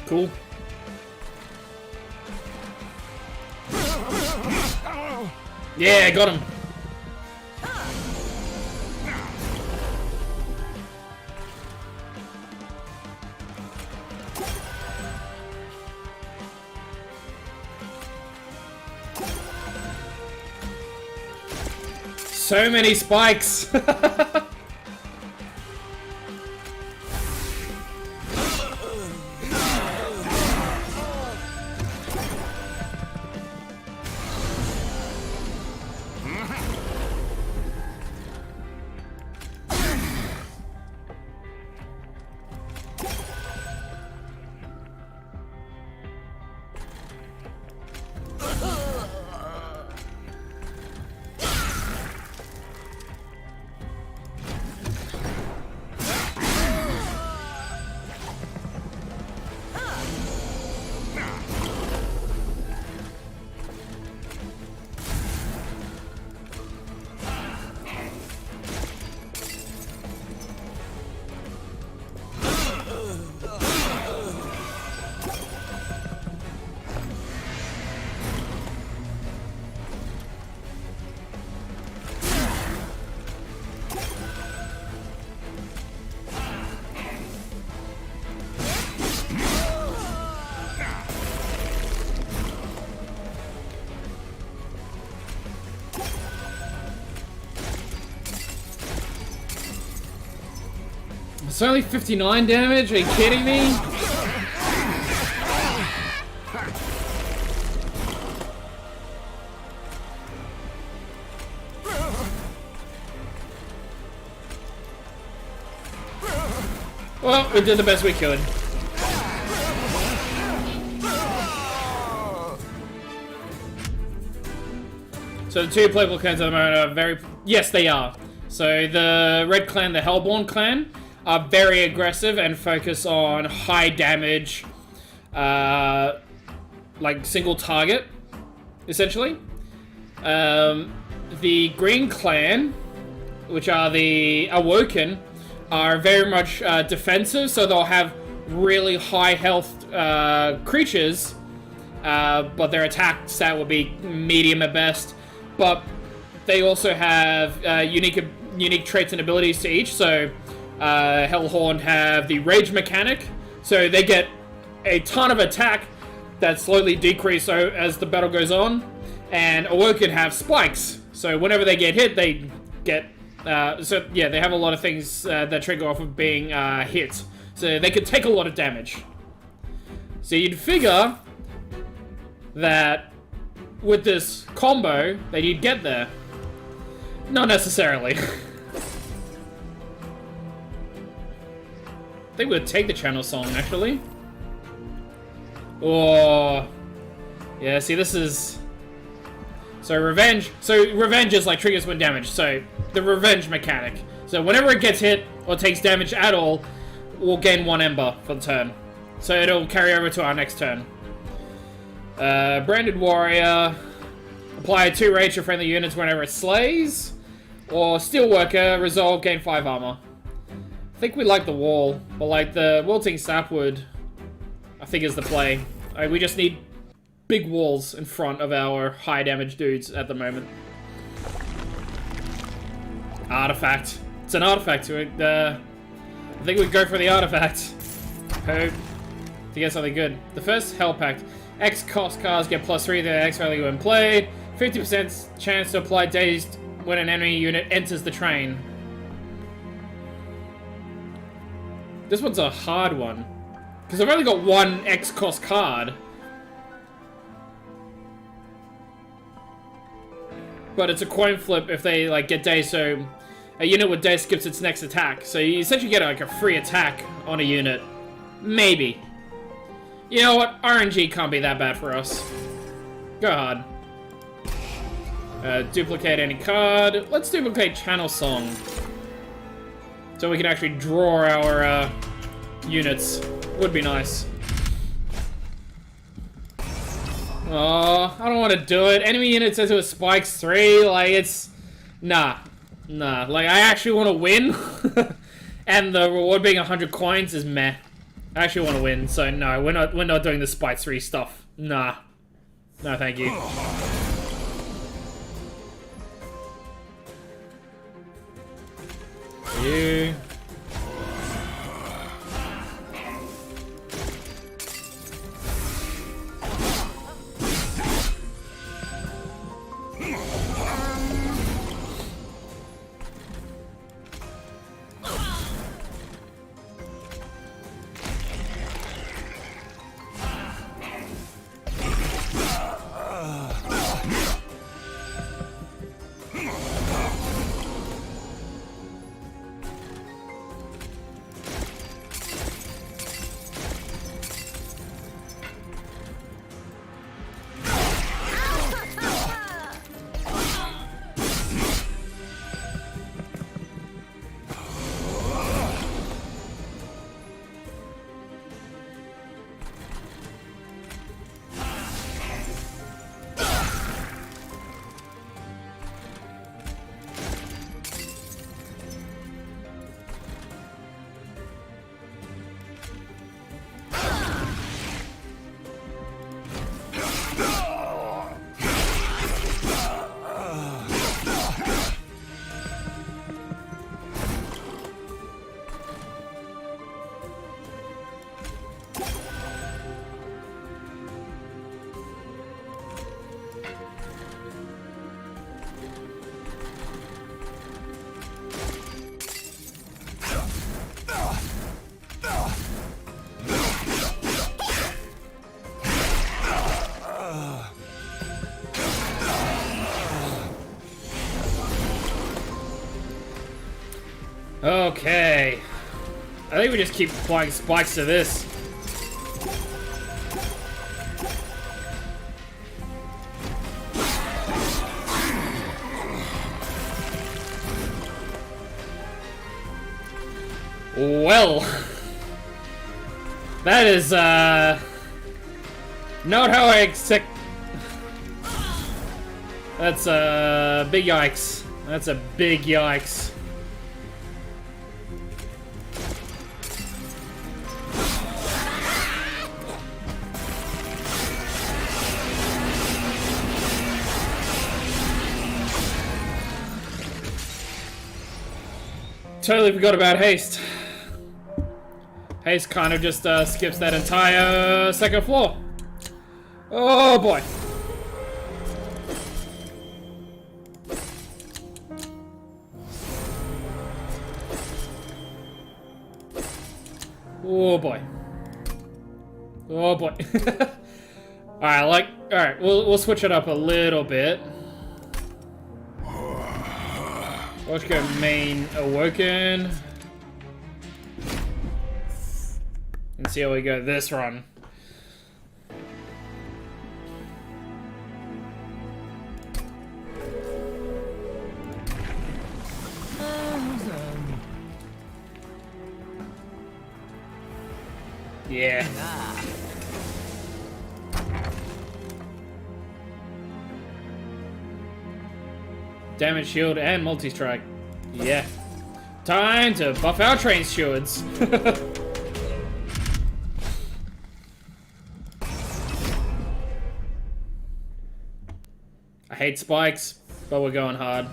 Cool. Yeah, got him. So many spikes. It's only 59 damage? Are you kidding me? Well, we did the best we could. So the 2 playable clans at the moment are very... Yes, they are. So the Red Clan, the Hellborn Clan, are very aggressive and focus on high damage, like single target, essentially. The Green Clan, which are the Awoken, are very much defensive, so they'll have really high health creatures, but their attack stat will be medium at best. But they also have unique traits and abilities to each, so Hellhorn have the Rage mechanic, so they get a ton of attack that slowly decrease as the battle goes on, and Awoken have spikes, so whenever they get hit, they get, so yeah, they have a lot of things that trigger off of being hit, so they could take a lot of damage. So you'd figure that with this combo that you'd get there. Not necessarily. I think we'll take the channel song, actually. Or... yeah, see, this is... So, revenge. So, revenge is like triggers when damage. So, the revenge mechanic. So, whenever it gets hit or takes damage at all, we'll gain 1 ember for the turn. So, it'll carry over to our next turn. Branded Warrior. Apply 2 rage to friendly units whenever it slays. Or Steelworker. Resolve, gain 5 armor. I think we like the wall, but like the wilting sapwood, I think is the play. We just need big walls in front of our high damage dudes at the moment. Artifact. It's an artifact. I think we go for the artifact. Hope to get something good. The first Hell Pact. X cost cards get +3 to their X value when played. 50% chance to apply dazed when an enemy unit enters the train. This one's a hard one. Because I've only got 1 X cost card. but it's a coin flip if they like get dazed. So a unit with daze skips its next attack. So you essentially get like a free attack on a unit. Maybe. You know what? RNG can't be that bad for us. Go hard. Duplicate any card. Let's duplicate Channel Song. So we can actually draw our units. Would be nice. Oh, I don't want to do it. Enemy unit says it was spikes 3. Like, it's... Nah. Nah. Like, I actually want to win. And the reward being 100 coins is meh. I actually want to win, so no, we're not doing the spikes 3 stuff. Nah. No, thank you. You. Okay. I think we just keep applying spikes to this. Well, that is, not how I expect. That's a big yikes. That's a big yikes. Totally forgot about haste. Haste kind of just skips that entire second floor. Oh boy. Oh boy. Oh boy. Alright, we'll switch it up a little bit. Let's go main Awoken. And see how we go this run. Yeah. Damage shield and multi-strike. Yeah. Time to buff our train stewards. I hate spikes, but we're going hard.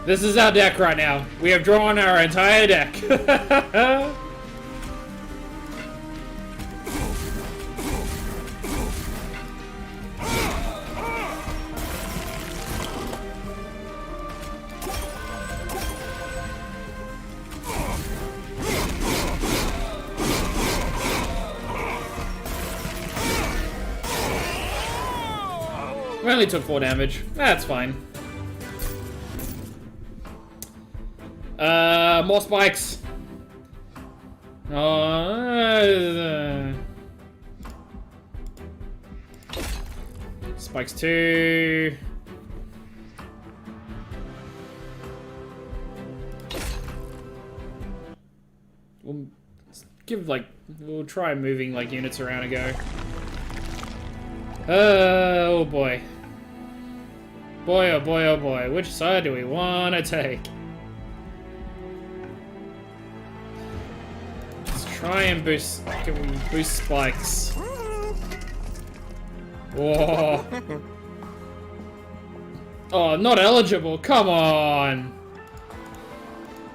This is our deck right now. We have drawn our entire deck. We only took 4 damage. That's fine. More spikes. Spikes 2. We'll try moving like units around and go. Oh boy. Boy, oh boy, oh boy. Which side do we want to take? Let's try and boost spikes. Whoa. Oh, not eligible. Come on.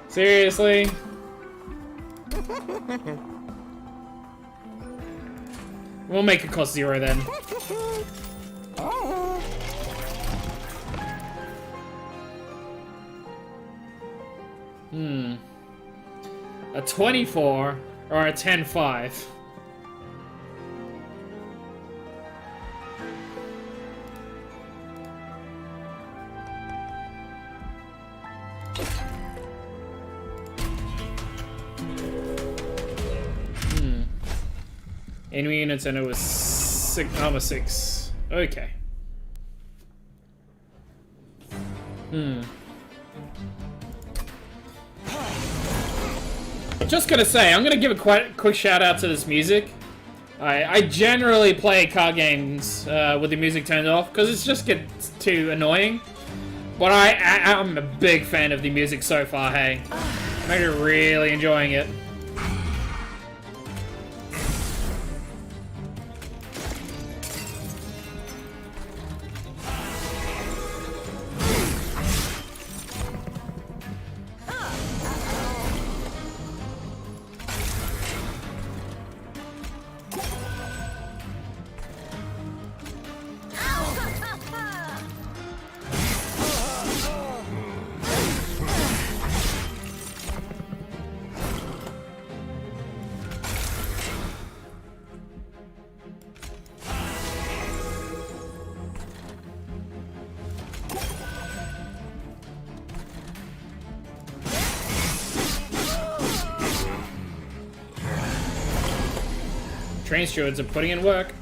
Seriously? We'll make it cost 0 then. A 24 or a 10-5. Enemy units and it was 6 armor 6. Okay. Just gonna say, I'm gonna give a quick shout out to this music. I generally play card games with the music turned off because it just gets too annoying. But I'm a big fan of the music so far. Hey, I'm really enjoying it. Train stewards are putting in work.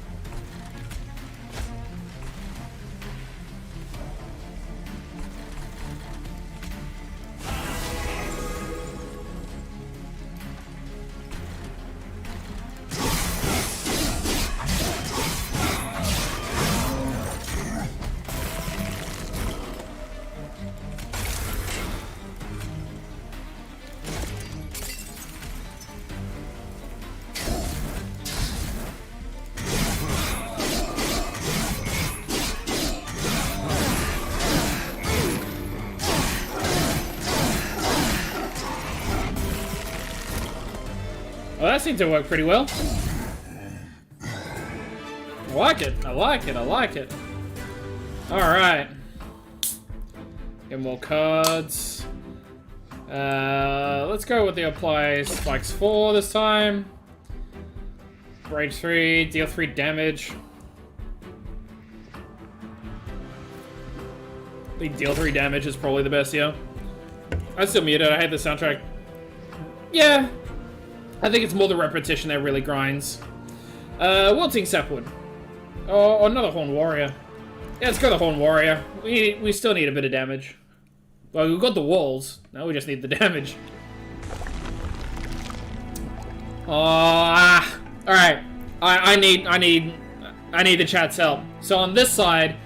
Well, that seemed to work pretty well. I like it, I like it, I like it. Alright. Get more cards. Let's go with the apply spikes 4 this time. Rage 3, deal 3 damage. I think deal 3 damage is probably the best here. I still mute it, I hate the soundtrack. Yeah. I think it's more the repetition that really grinds. Wilting Sapwood. Or another Horn Warrior. Yeah, let's go the Horn Warrior. We still need a bit of damage. Well, we've got the walls. Now we just need the damage. Alright. I need the chat's help. So on this side,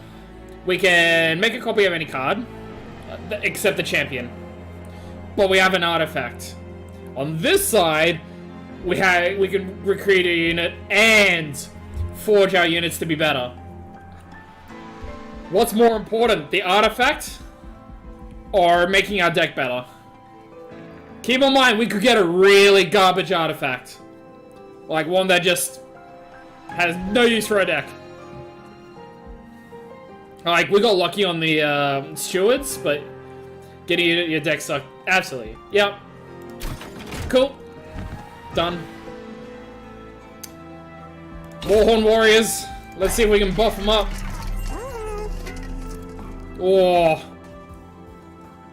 we can make a copy of any card, except the champion. But we have an artifact. On this side, we can recruit a unit and forge our units to be better. What's more important, the artifact or making our deck better. Keep in mind, we could get a really garbage artifact. Like one that just has no use for a deck. Like, we got lucky on the stewards, but getting your deck sucked. Absolutely. Yep. Cool. Done. Warhorn Warriors. Let's see if we can buff them up. Oh.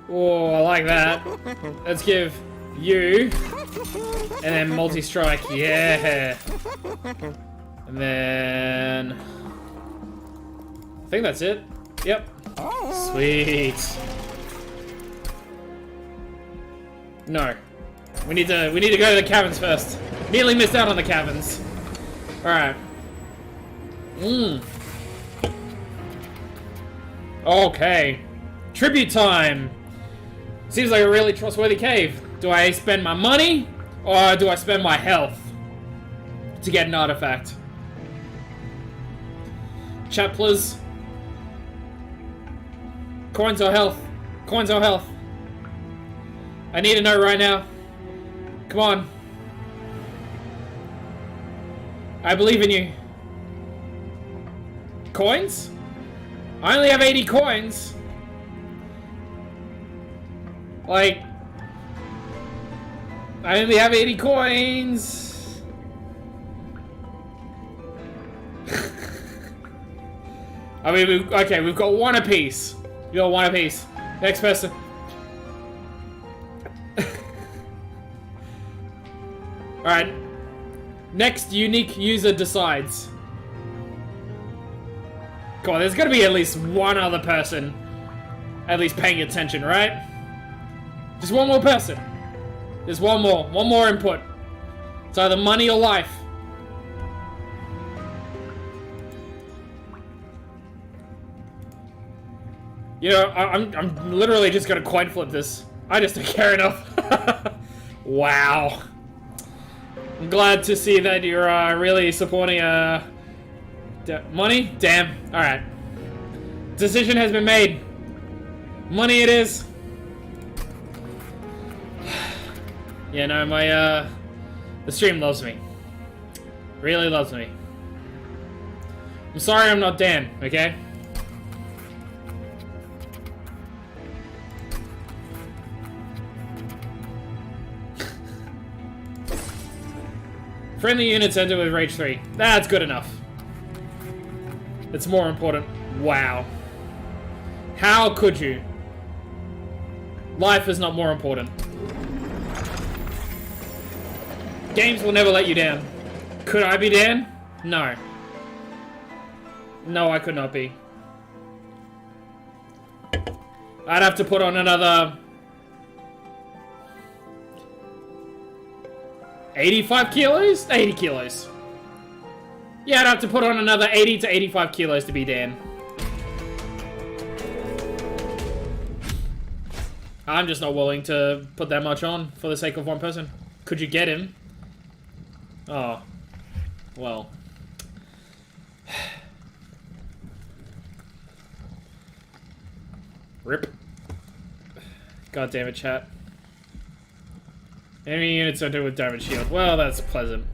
Oh, I like that. Let's give you. And then multi-strike. Yeah. And then... I think that's it. Yep. Sweet. No. We need to go to the caverns first. Nearly missed out on the caverns. Alright. Okay. Tribute time. Seems like a really trustworthy cave. Do I spend my money or do I spend my health to get an artifact? Chaplers. Coins or health? Coins or health? I need to know right now. Come on. I believe in you. Coins? I only have 80 coins. Like, I only have 80 coins. I mean, okay, we've got one apiece. We got one apiece. Next person. Alright. Next unique user decides. Come on, there's gotta be at least one other person at least paying attention, right? Just one more person. There's one more input. It's either money or life. You know, I'm literally just gonna coin flip this. I just don't care enough. Wow. I'm glad to see that you're really supporting money? Damn. Alright. Decision has been made. Money it is. Yeah, no, my the stream loves me. Really loves me. I'm sorry I'm not Dan, okay? Friendly units enter with Rage 3. That's good enough. It's more important. Wow. How could you? Life is not more important. Games will never let you down. Could I be Dan? No. No, I could not be. I'd have to put on another 85 kilos? 80 kilos. Yeah, I'd have to put on another 80 to 85 kilos to be Dan. I'm just not willing to put that much on for the sake of one person. Could you get him? Oh. Well. Rip. God damn it, chat. Enemy units enter with damage shield. Well, that's pleasant.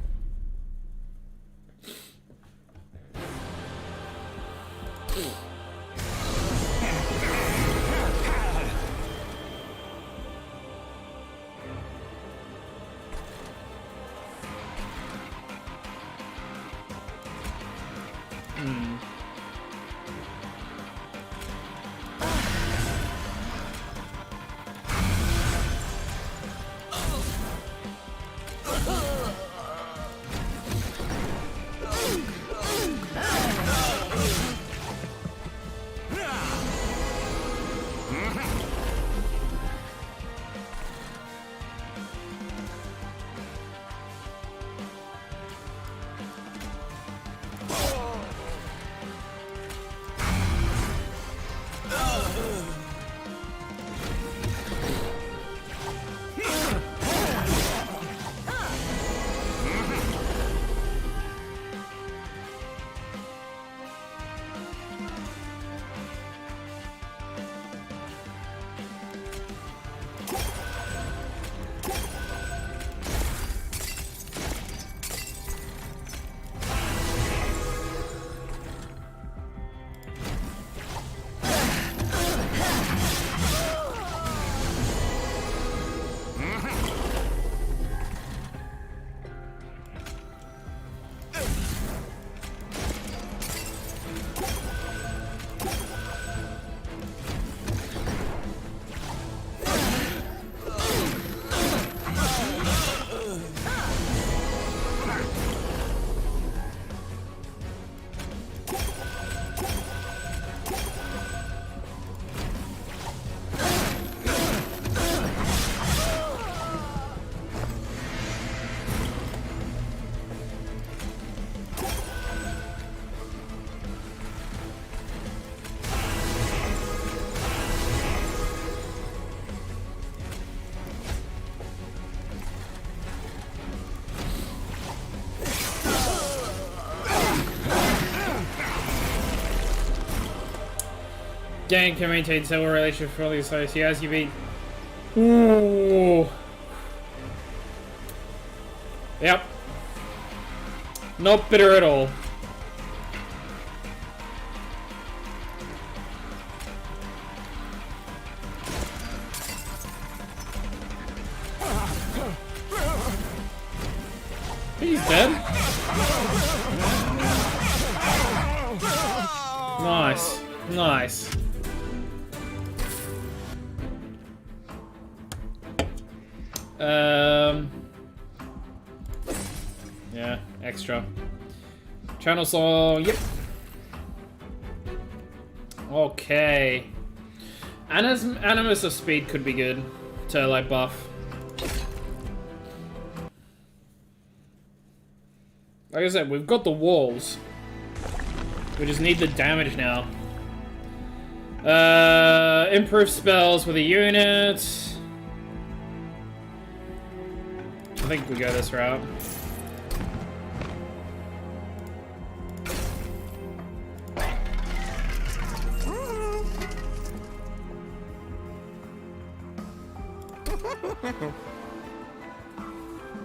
game can maintain several relationships for all these sites. Yes, you beat. Ooh. Yep. Not bitter at all. He's dead. Nice. Nice. Yeah, extra. Channel song, yep. Okay. Animus of speed could be good to like buff. Like I said, we've got the walls. We just need the damage now. Improve spells with a unit. I think we go this route.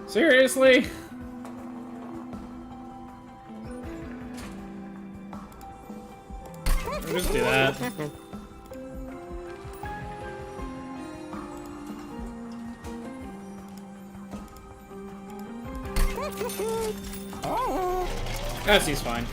Seriously? We'll just do that. That seems fine.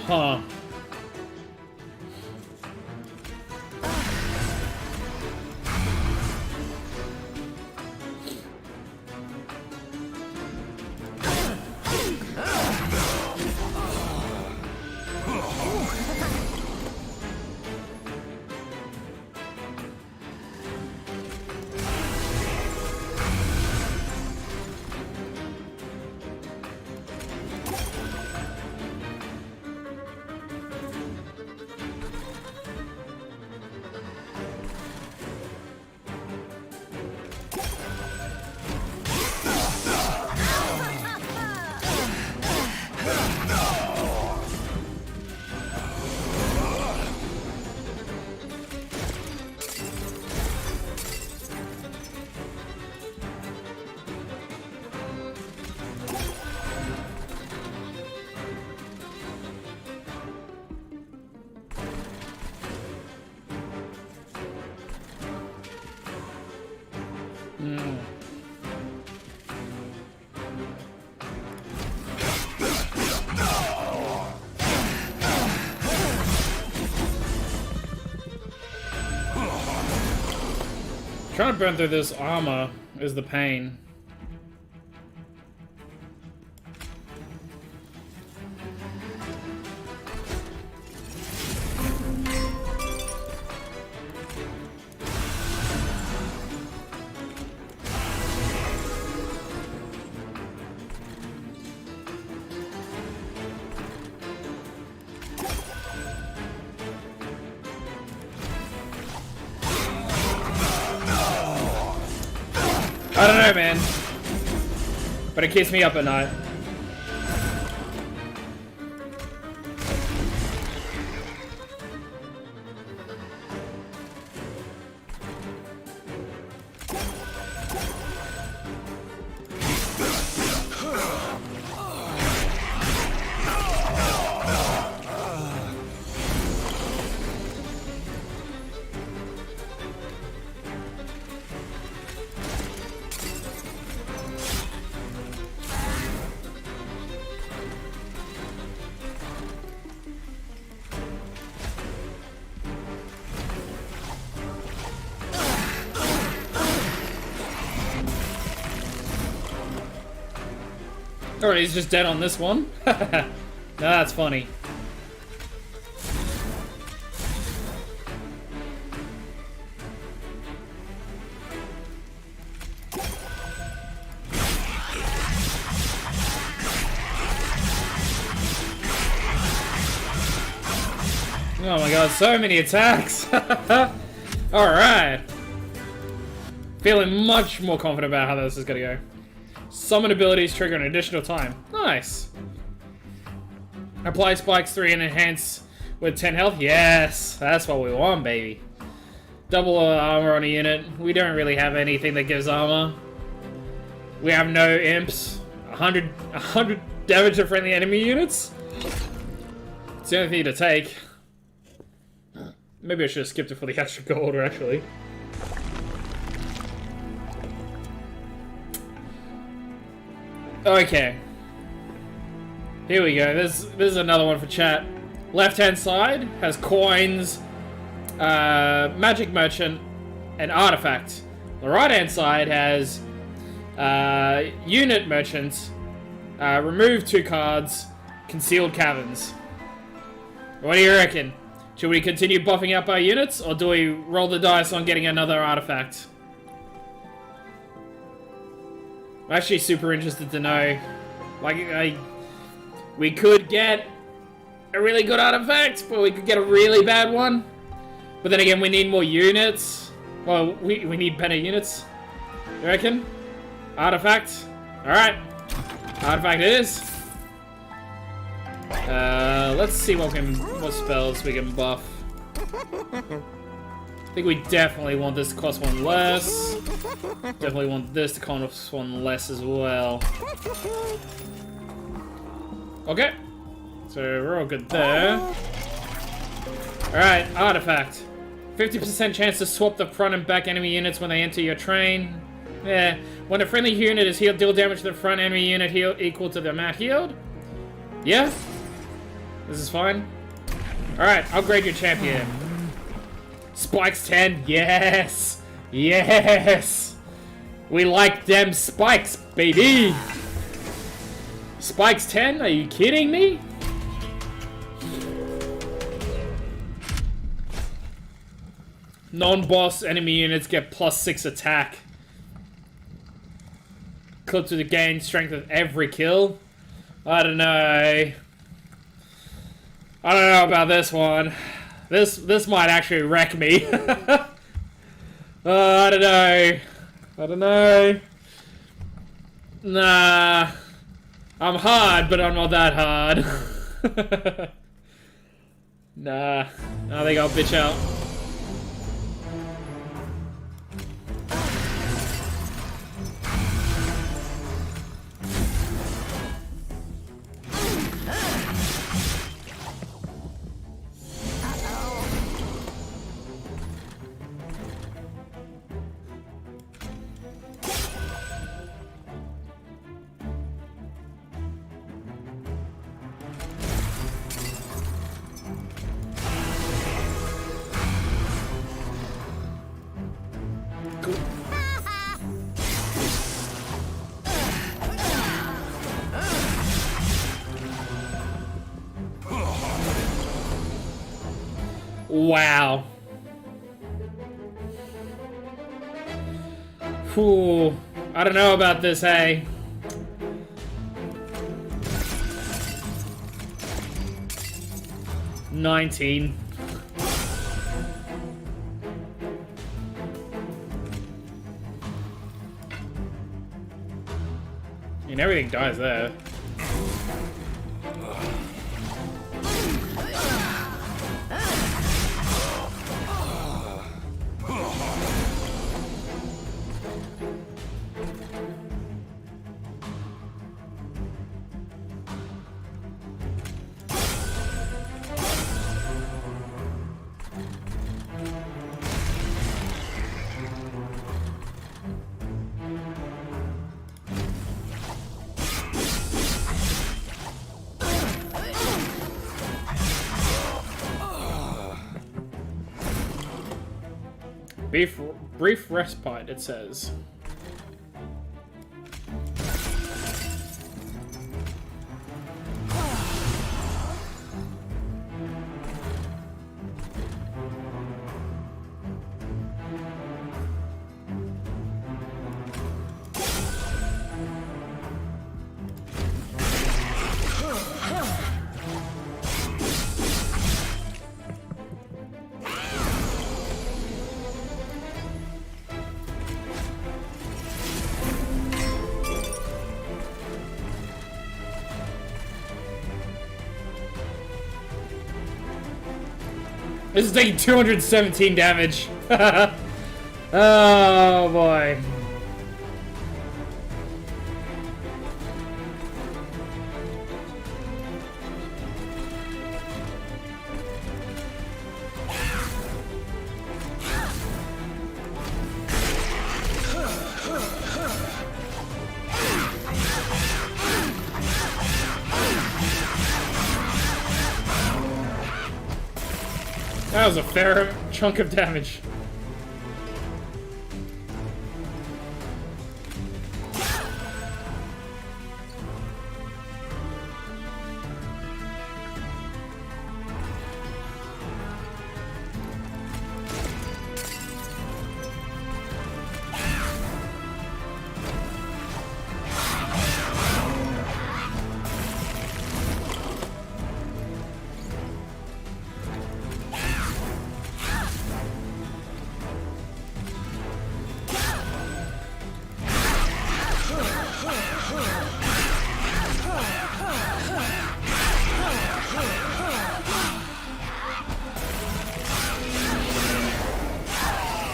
Huh. Trying to burn through this armor is the pain. I don't know, man. But it keeps me up at night. Oh, he's just dead on this one? No, that's funny. god, so many attacks! Alright. Feeling much more confident about how this is gonna go. Summon abilities trigger an additional time. Nice. Apply spikes 3 and enhance with 10 health. Yes, that's what we want, baby. Double armor on a unit. We don't really have anything that gives armor. We have no imps. 100 damage to friendly enemy units. It's the only thing to take. Maybe I should have skipped it for the extra gold, actually. Okay. Here we go. This is another one for chat. Left-hand side has coins, magic merchant, and artifact. The right-hand side has unit merchant, remove 2 cards, concealed caverns. What do you reckon? Should we continue buffing up our units, or do we roll the dice on getting another artifact? I'm actually super interested to know. Like, we could get a really good artifact, but we could get a really bad one. But then again, we need more units. Well, we need better units. You reckon? Artifact. Alright. Artifact it is. Let's see what spells we can buff. I think we definitely want this to cost 1 less. Definitely want this to cost 1 less as well. Okay. So we're all good there. Alright, artifact. 50% chance to swap the front and back enemy units when they enter your train. Yeah. When a friendly unit is healed, deal damage to the front enemy unit heal equal to the amount healed. Yeah. This is fine. Alright, upgrade your champion. Spikes 10. Yes. Yes. We like them spikes, baby. Spikes 10? Are you kidding me? Non-boss enemy units get +6 attack. Clip to the gain strength of every kill. I don't know. I don't know about this one. This might actually wreck me. I don't know. I don't know. Nah. I'm hard, but I'm not that hard. Nah. I think I'll bitch out. Wow. Whew. I don't know about this, hey. $19. I mean, everything dies there. Brief respite, it says. This is taking 217 damage. Oh boy. That was a fair chunk of damage.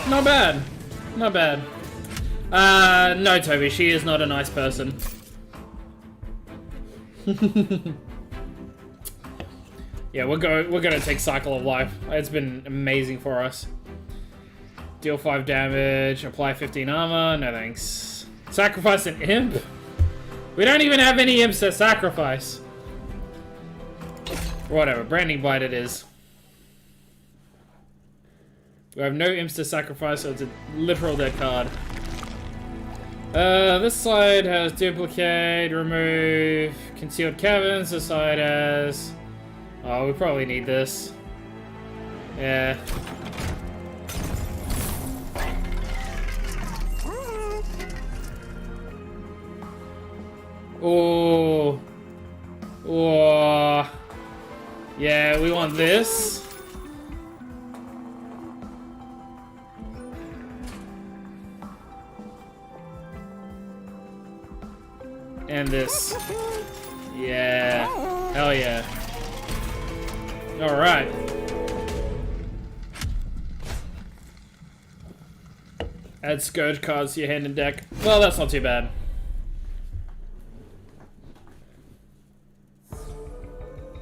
Not bad. Not bad. No, Toby, she is not a nice person. Yeah, we're gonna take Cycle of Life. It's been amazing for us. Deal 5 damage, apply 15 armor, no thanks. Sacrifice an imp? We don't even have any imps to sacrifice. Whatever, Branding Bite it is. We have no imps to sacrifice, so it's a literal dead card. This side has duplicate, remove, concealed caverns. This side has... Oh, we probably need this. Yeah. Oh. Oh. Yeah, we want this. And this. Yeah. Hell yeah. Alright. Add Scourge cards to your hand and deck. Well, that's not too bad.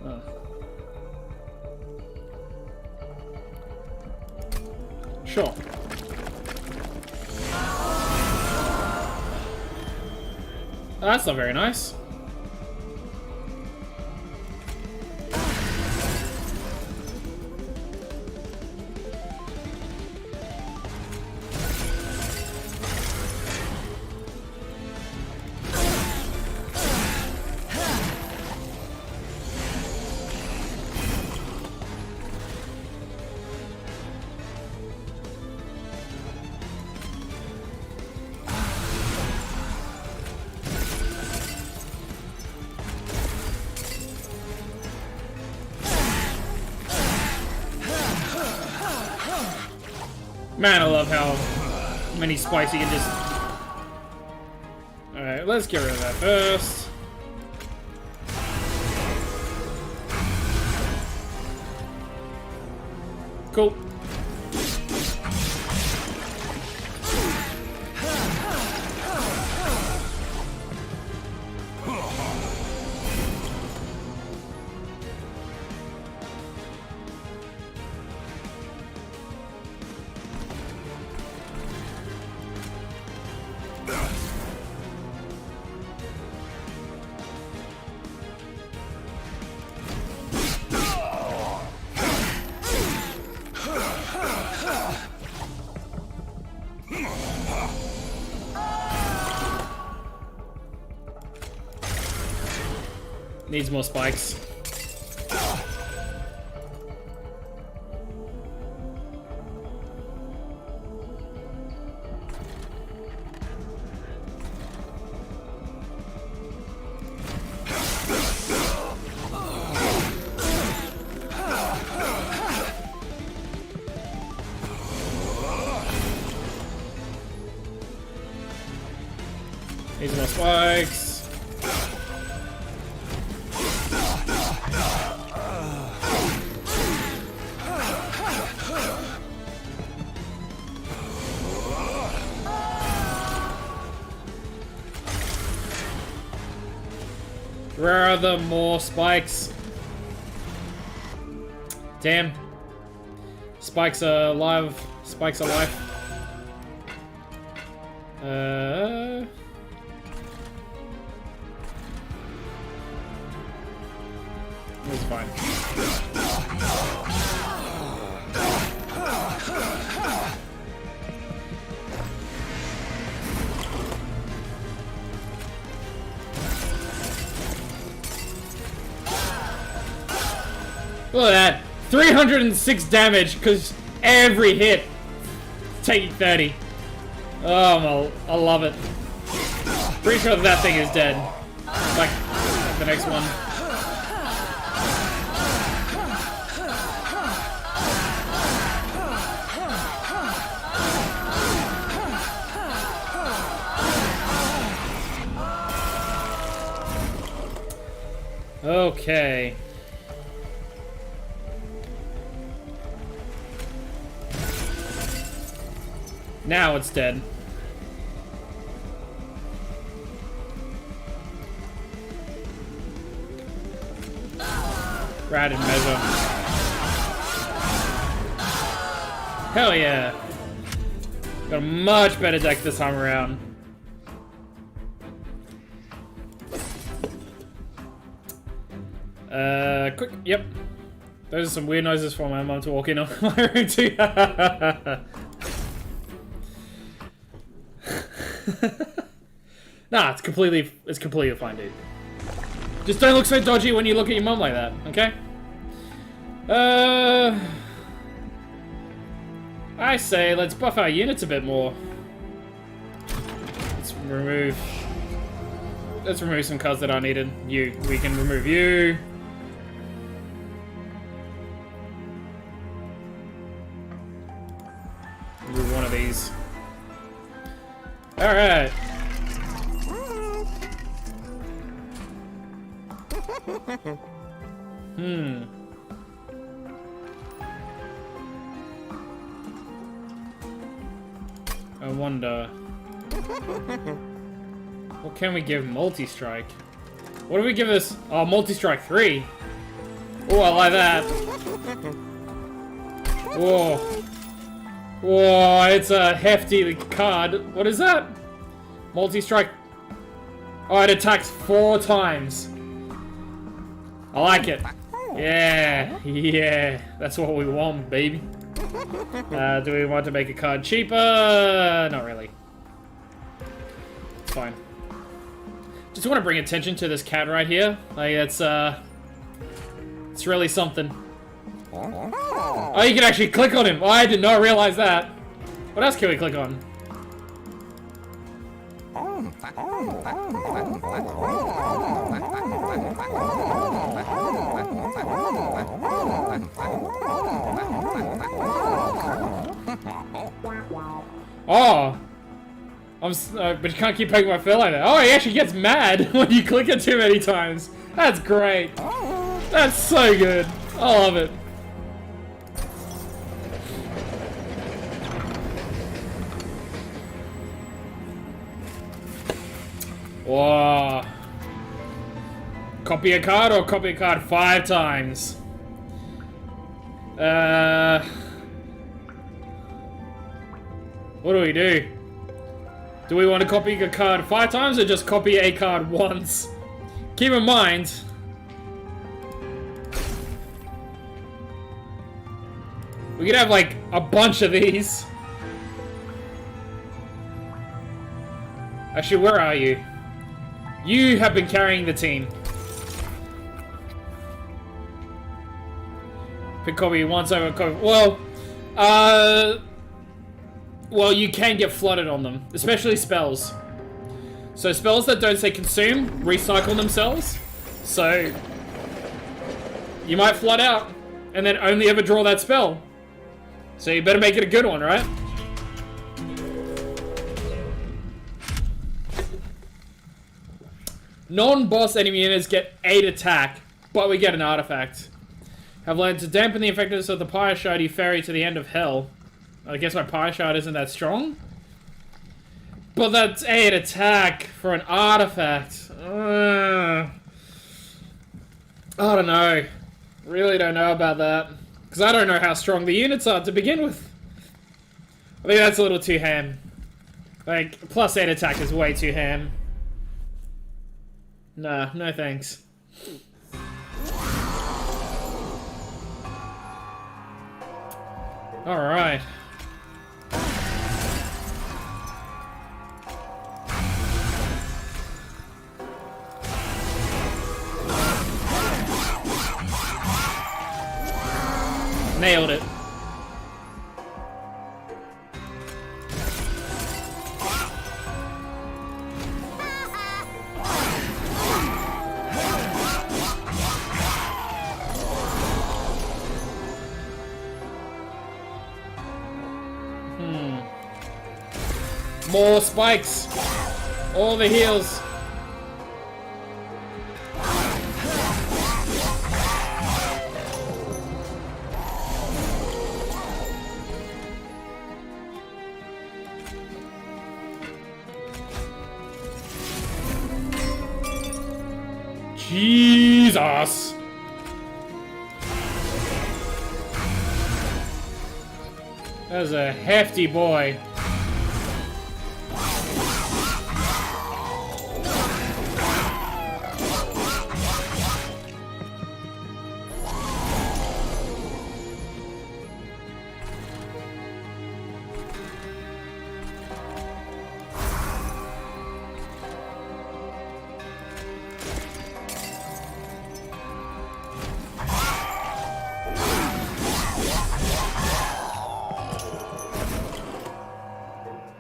Oh. Sure. Oh, that's not very nice. Man, I love how many spikes you can just... Alright, let's get rid of that first. Cool. Needs more spikes. Needs more spikes. Where are the more spikes? Damn. Spikes are alive. Spikes are alive. It's fine. Look at that. 306 damage because every hit taking 30. Oh, I love it. Pretty sure that thing is dead. Like the next one. Okay. Now it's dead. Rad and measure. Hell yeah. Got a much better deck this time around. Quick, yep. Those are some weird noises for my mom to walk in on my room too. Nah, it's completely fine, dude. Just don't look so dodgy when you look at your mom like that, okay? I say let's buff our units a bit more. Let's remove some cards that are needed. We can remove you. Remove one of these. All right. I wonder. What can we give multi-strike? What do we give this? Oh, multi-strike 3. Oh, I like that. Whoa. Whoa, it's a hefty card. What is that? Multi-strike. Oh, it attacks 4 times. I like it. Yeah, yeah. That's what we want, baby. Do we want to make a card cheaper? Not really. It's fine. Just want to bring attention to this cat right here. Like, it's really something. Oh, you can actually click on him. Oh, I did not realize that. What else can we click on? Oh. But you can't keep poking my fur like that. Oh, he actually gets mad when you click it too many times. That's great. That's so good. I love it. Whoa. Copy a card or copy a card 5 times? What do we do? Do we want to copy a card 5 times or just copy a card once? Keep in mind, we could have like a bunch of these. Actually, where are you? You have been carrying the team. Pick copy once over copy. Well, you can get flooded on them, especially spells. So spells that don't say consume recycle themselves. So you might flood out and then only ever draw that spell. So you better make it a good one, right? Non-boss enemy units get 8 attack, but we get an artifact. Have learned to dampen the effectiveness of the Pyre Shard you ferry to the end of hell. I guess my Pyre Shard isn't that strong. But that's 8 attack for an artifact. I don't know. Really don't know about that. Because I don't know how strong the units are to begin with. I think that's a little too ham. Like, +8 attack is way too ham. Nah, no thanks. Alright. Nailed it. More spikes. All the heals. Jesus. That was a hefty boy.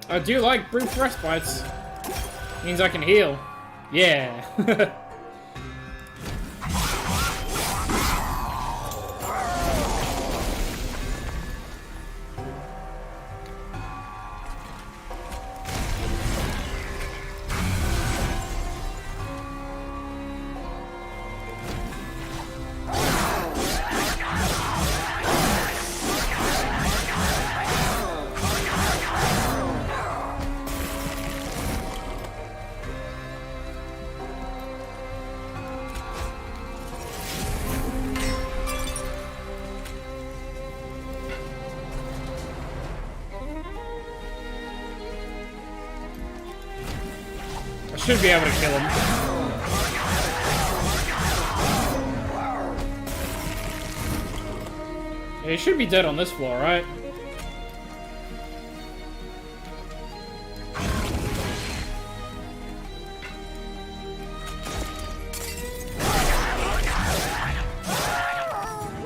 I do like brief respites. Means I can heal. Yeah. Should be able to kill him. Yeah, he should be dead on this floor, right?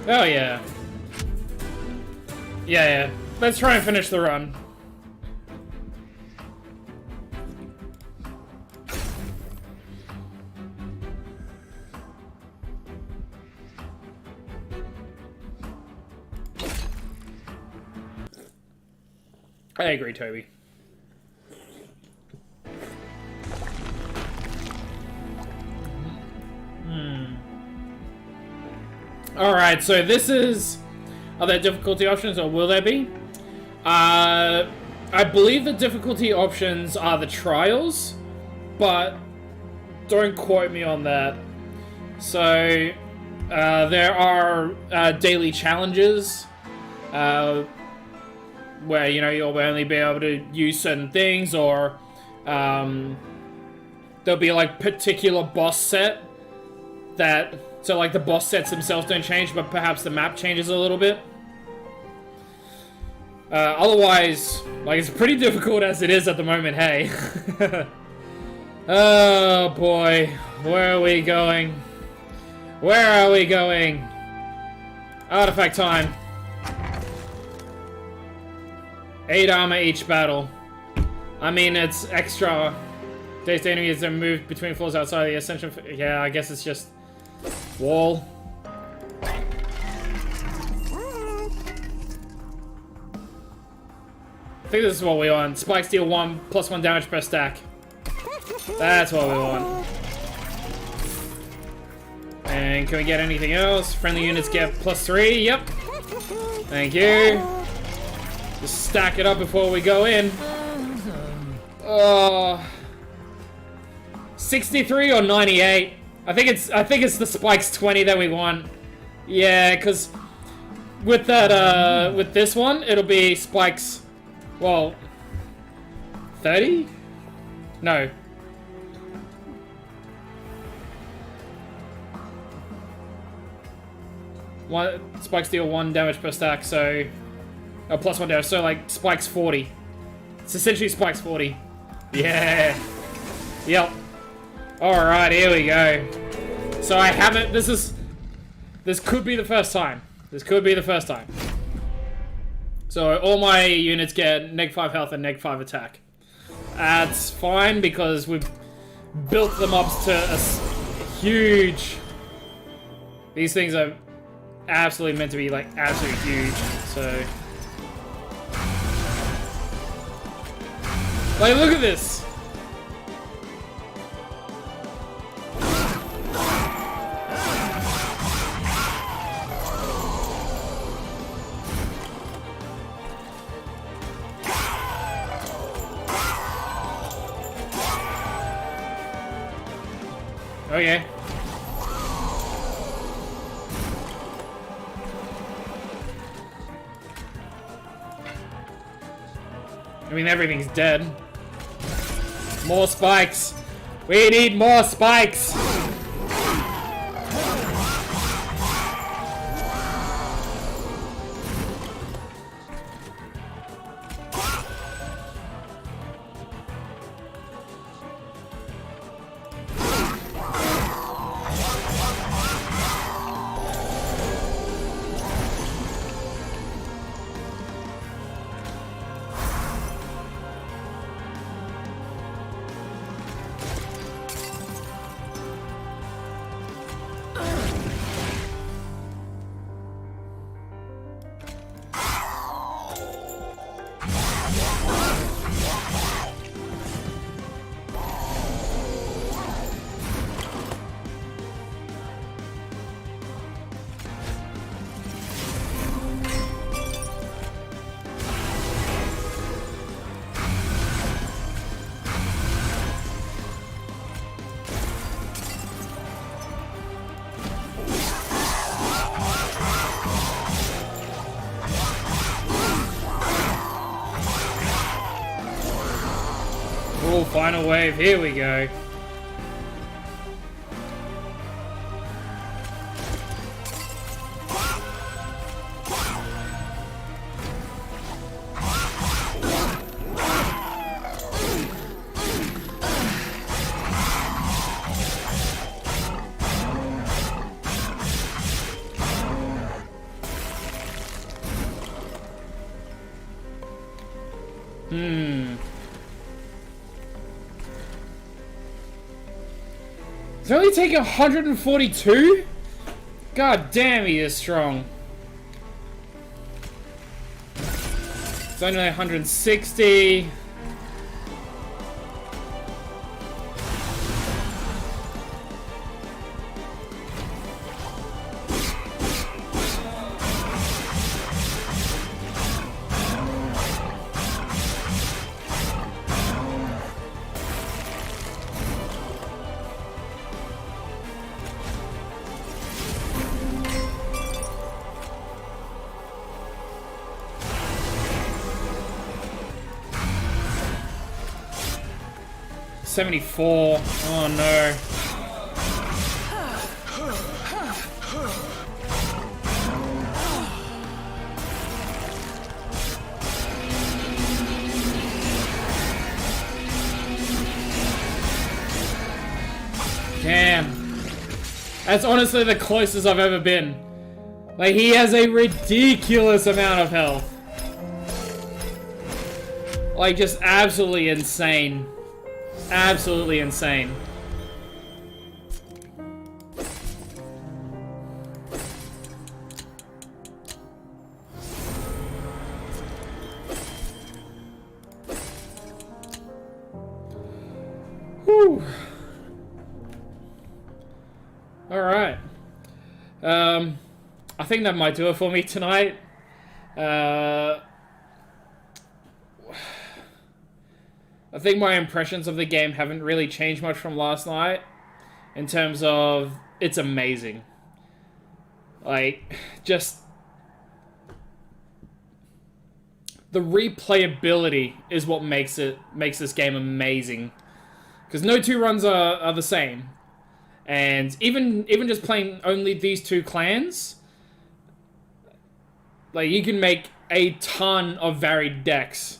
Oh yeah. Yeah. Let's try and finish the run. I agree, Toby. Alright, so this is... Are there difficulty options, or will there be? I believe the difficulty options are the trials, but don't quote me on that. So, there are daily challenges, where, you know, you'll only be able to use certain things, or there'll be like particular boss set that, so like the boss sets themselves don't change, but perhaps the map changes a little bit. Otherwise, like, it's pretty difficult as it is at the moment, hey. Oh boy, where are we going? Where are we going? Artifact time. 8 armor each battle. I mean, it's extra. Dazed enemies that move between floors outside the ascension. Yeah, I guess it's just wall. I think this is what we want. Spikes deal 1 + 1 damage per stack. That's what we want. And can we get anything else? Friendly units get +3. Yep. Thank you. Just stack it up before we go in. 63 or 98? I think it's the spikes 20 that we want. Yeah, because with that with this one, it'll be spikes, well, 30? No. One spikes deal 1 damage per stack, so plus 1 damage, so like spikes 40. It's essentially spikes 40. Yeah. Yep. Alright, here we go. So I haven't, this could be the first time. This could be the first time. So all my units get -5 health and -5 attack. That's fine because we've built them up to a huge... These things are absolutely meant to be like absolutely huge, so... Like, look at this! Okay. I mean, everything's dead. More spikes. We need more spikes. Oh, final wave, here we go. It's only taking 142? God damn, he is strong. It's only 160. $74. Oh no. Damn. That's honestly the closest I've ever been. Like, he has a ridiculous amount of health. Like, just absolutely insane. Absolutely insane. Whew. Alright. I think that might do it for me tonight. I think my impressions of the game haven't really changed much from last night. in terms of it's amazing. Like, just the replayability is what makes this game amazing. Because no two runs are the same. And even just playing only these two clans, like, you can make a ton of varied decks.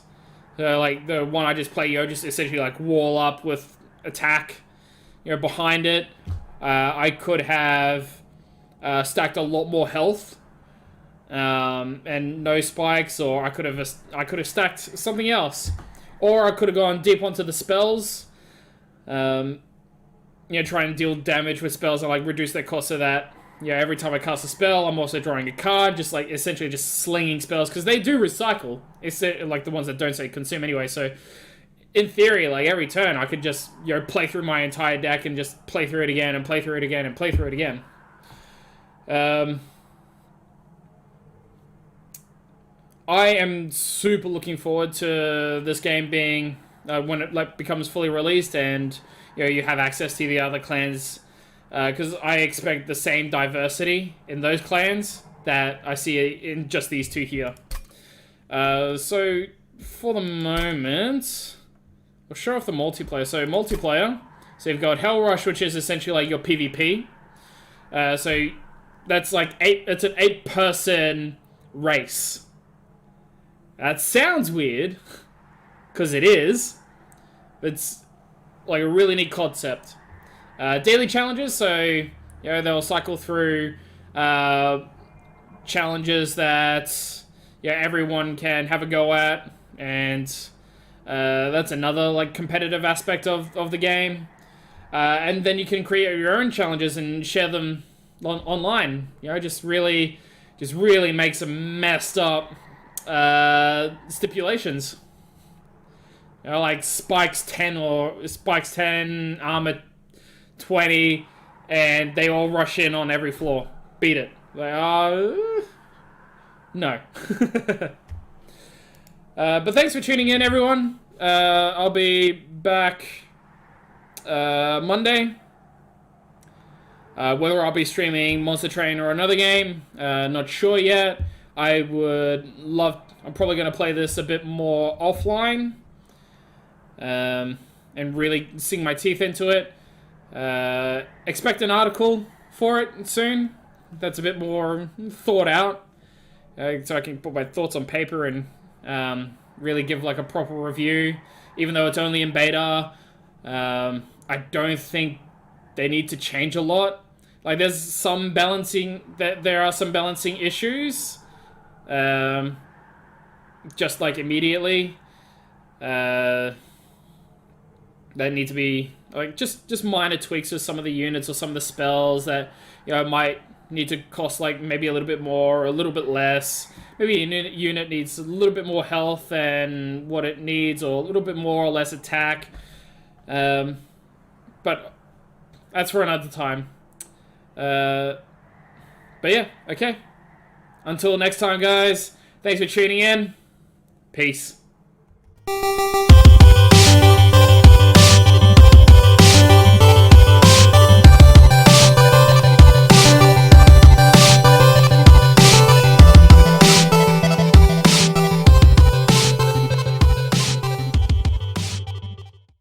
So, like, the one I just played, just essentially, like, wall up with attack, behind it. I could have stacked a lot more health, and no spikes, or I could have stacked something else. Or I could have gone deep onto the spells, try and deal damage with spells and, like, reduce their cost so that, every time I cast a spell, I'm also drawing a card, just, like, essentially just slinging spells, because they do recycle. It's, like, the ones that don't say consume anyway, so in theory, like, every turn, I could just, play through my entire deck and just play through it again, and play through it again, and play through it again. I am super looking forward to this game being, when it, like, becomes fully released, and, you have access to the other clans, because I expect the same diversity in those clans that I see in just these two here. So, for the moment, we'll show off the multiplayer. So, multiplayer, so you've got Hell Rush, which is essentially like your PvP. So, that's like it's an 8-person race. That sounds weird, because it is. It's like a really neat concept. Daily challenges, so they'll cycle through challenges that everyone can have a go at, and that's another, like, competitive aspect of the game. And then you can create your own challenges and share them online. Just really make some messed up stipulations. Like spikes 10 or spikes 10, armor 20, and they all rush in on every floor. Beat it. Like, no. But thanks for tuning in, everyone. I'll be back Monday. Whether I'll be streaming Monster Train or another game, not sure yet. I'm probably going to play this a bit more offline, and really sink my teeth into it. Expect an article for it soon that's a bit more thought out, so I can put my thoughts on paper and really give, like, a proper review. Even though it's only in beta, I don't think they need to change a lot. Like, there are some balancing issues, just, like, immediately, that need to be, like, just minor tweaks with some of the units or some of the spells that, might need to cost, like, maybe a little bit more or a little bit less. Maybe a unit needs a little bit more health than what it needs, or a little bit more or less attack. But that's for another time. But yeah, okay. Until next time, guys. Thanks for tuning in. Peace.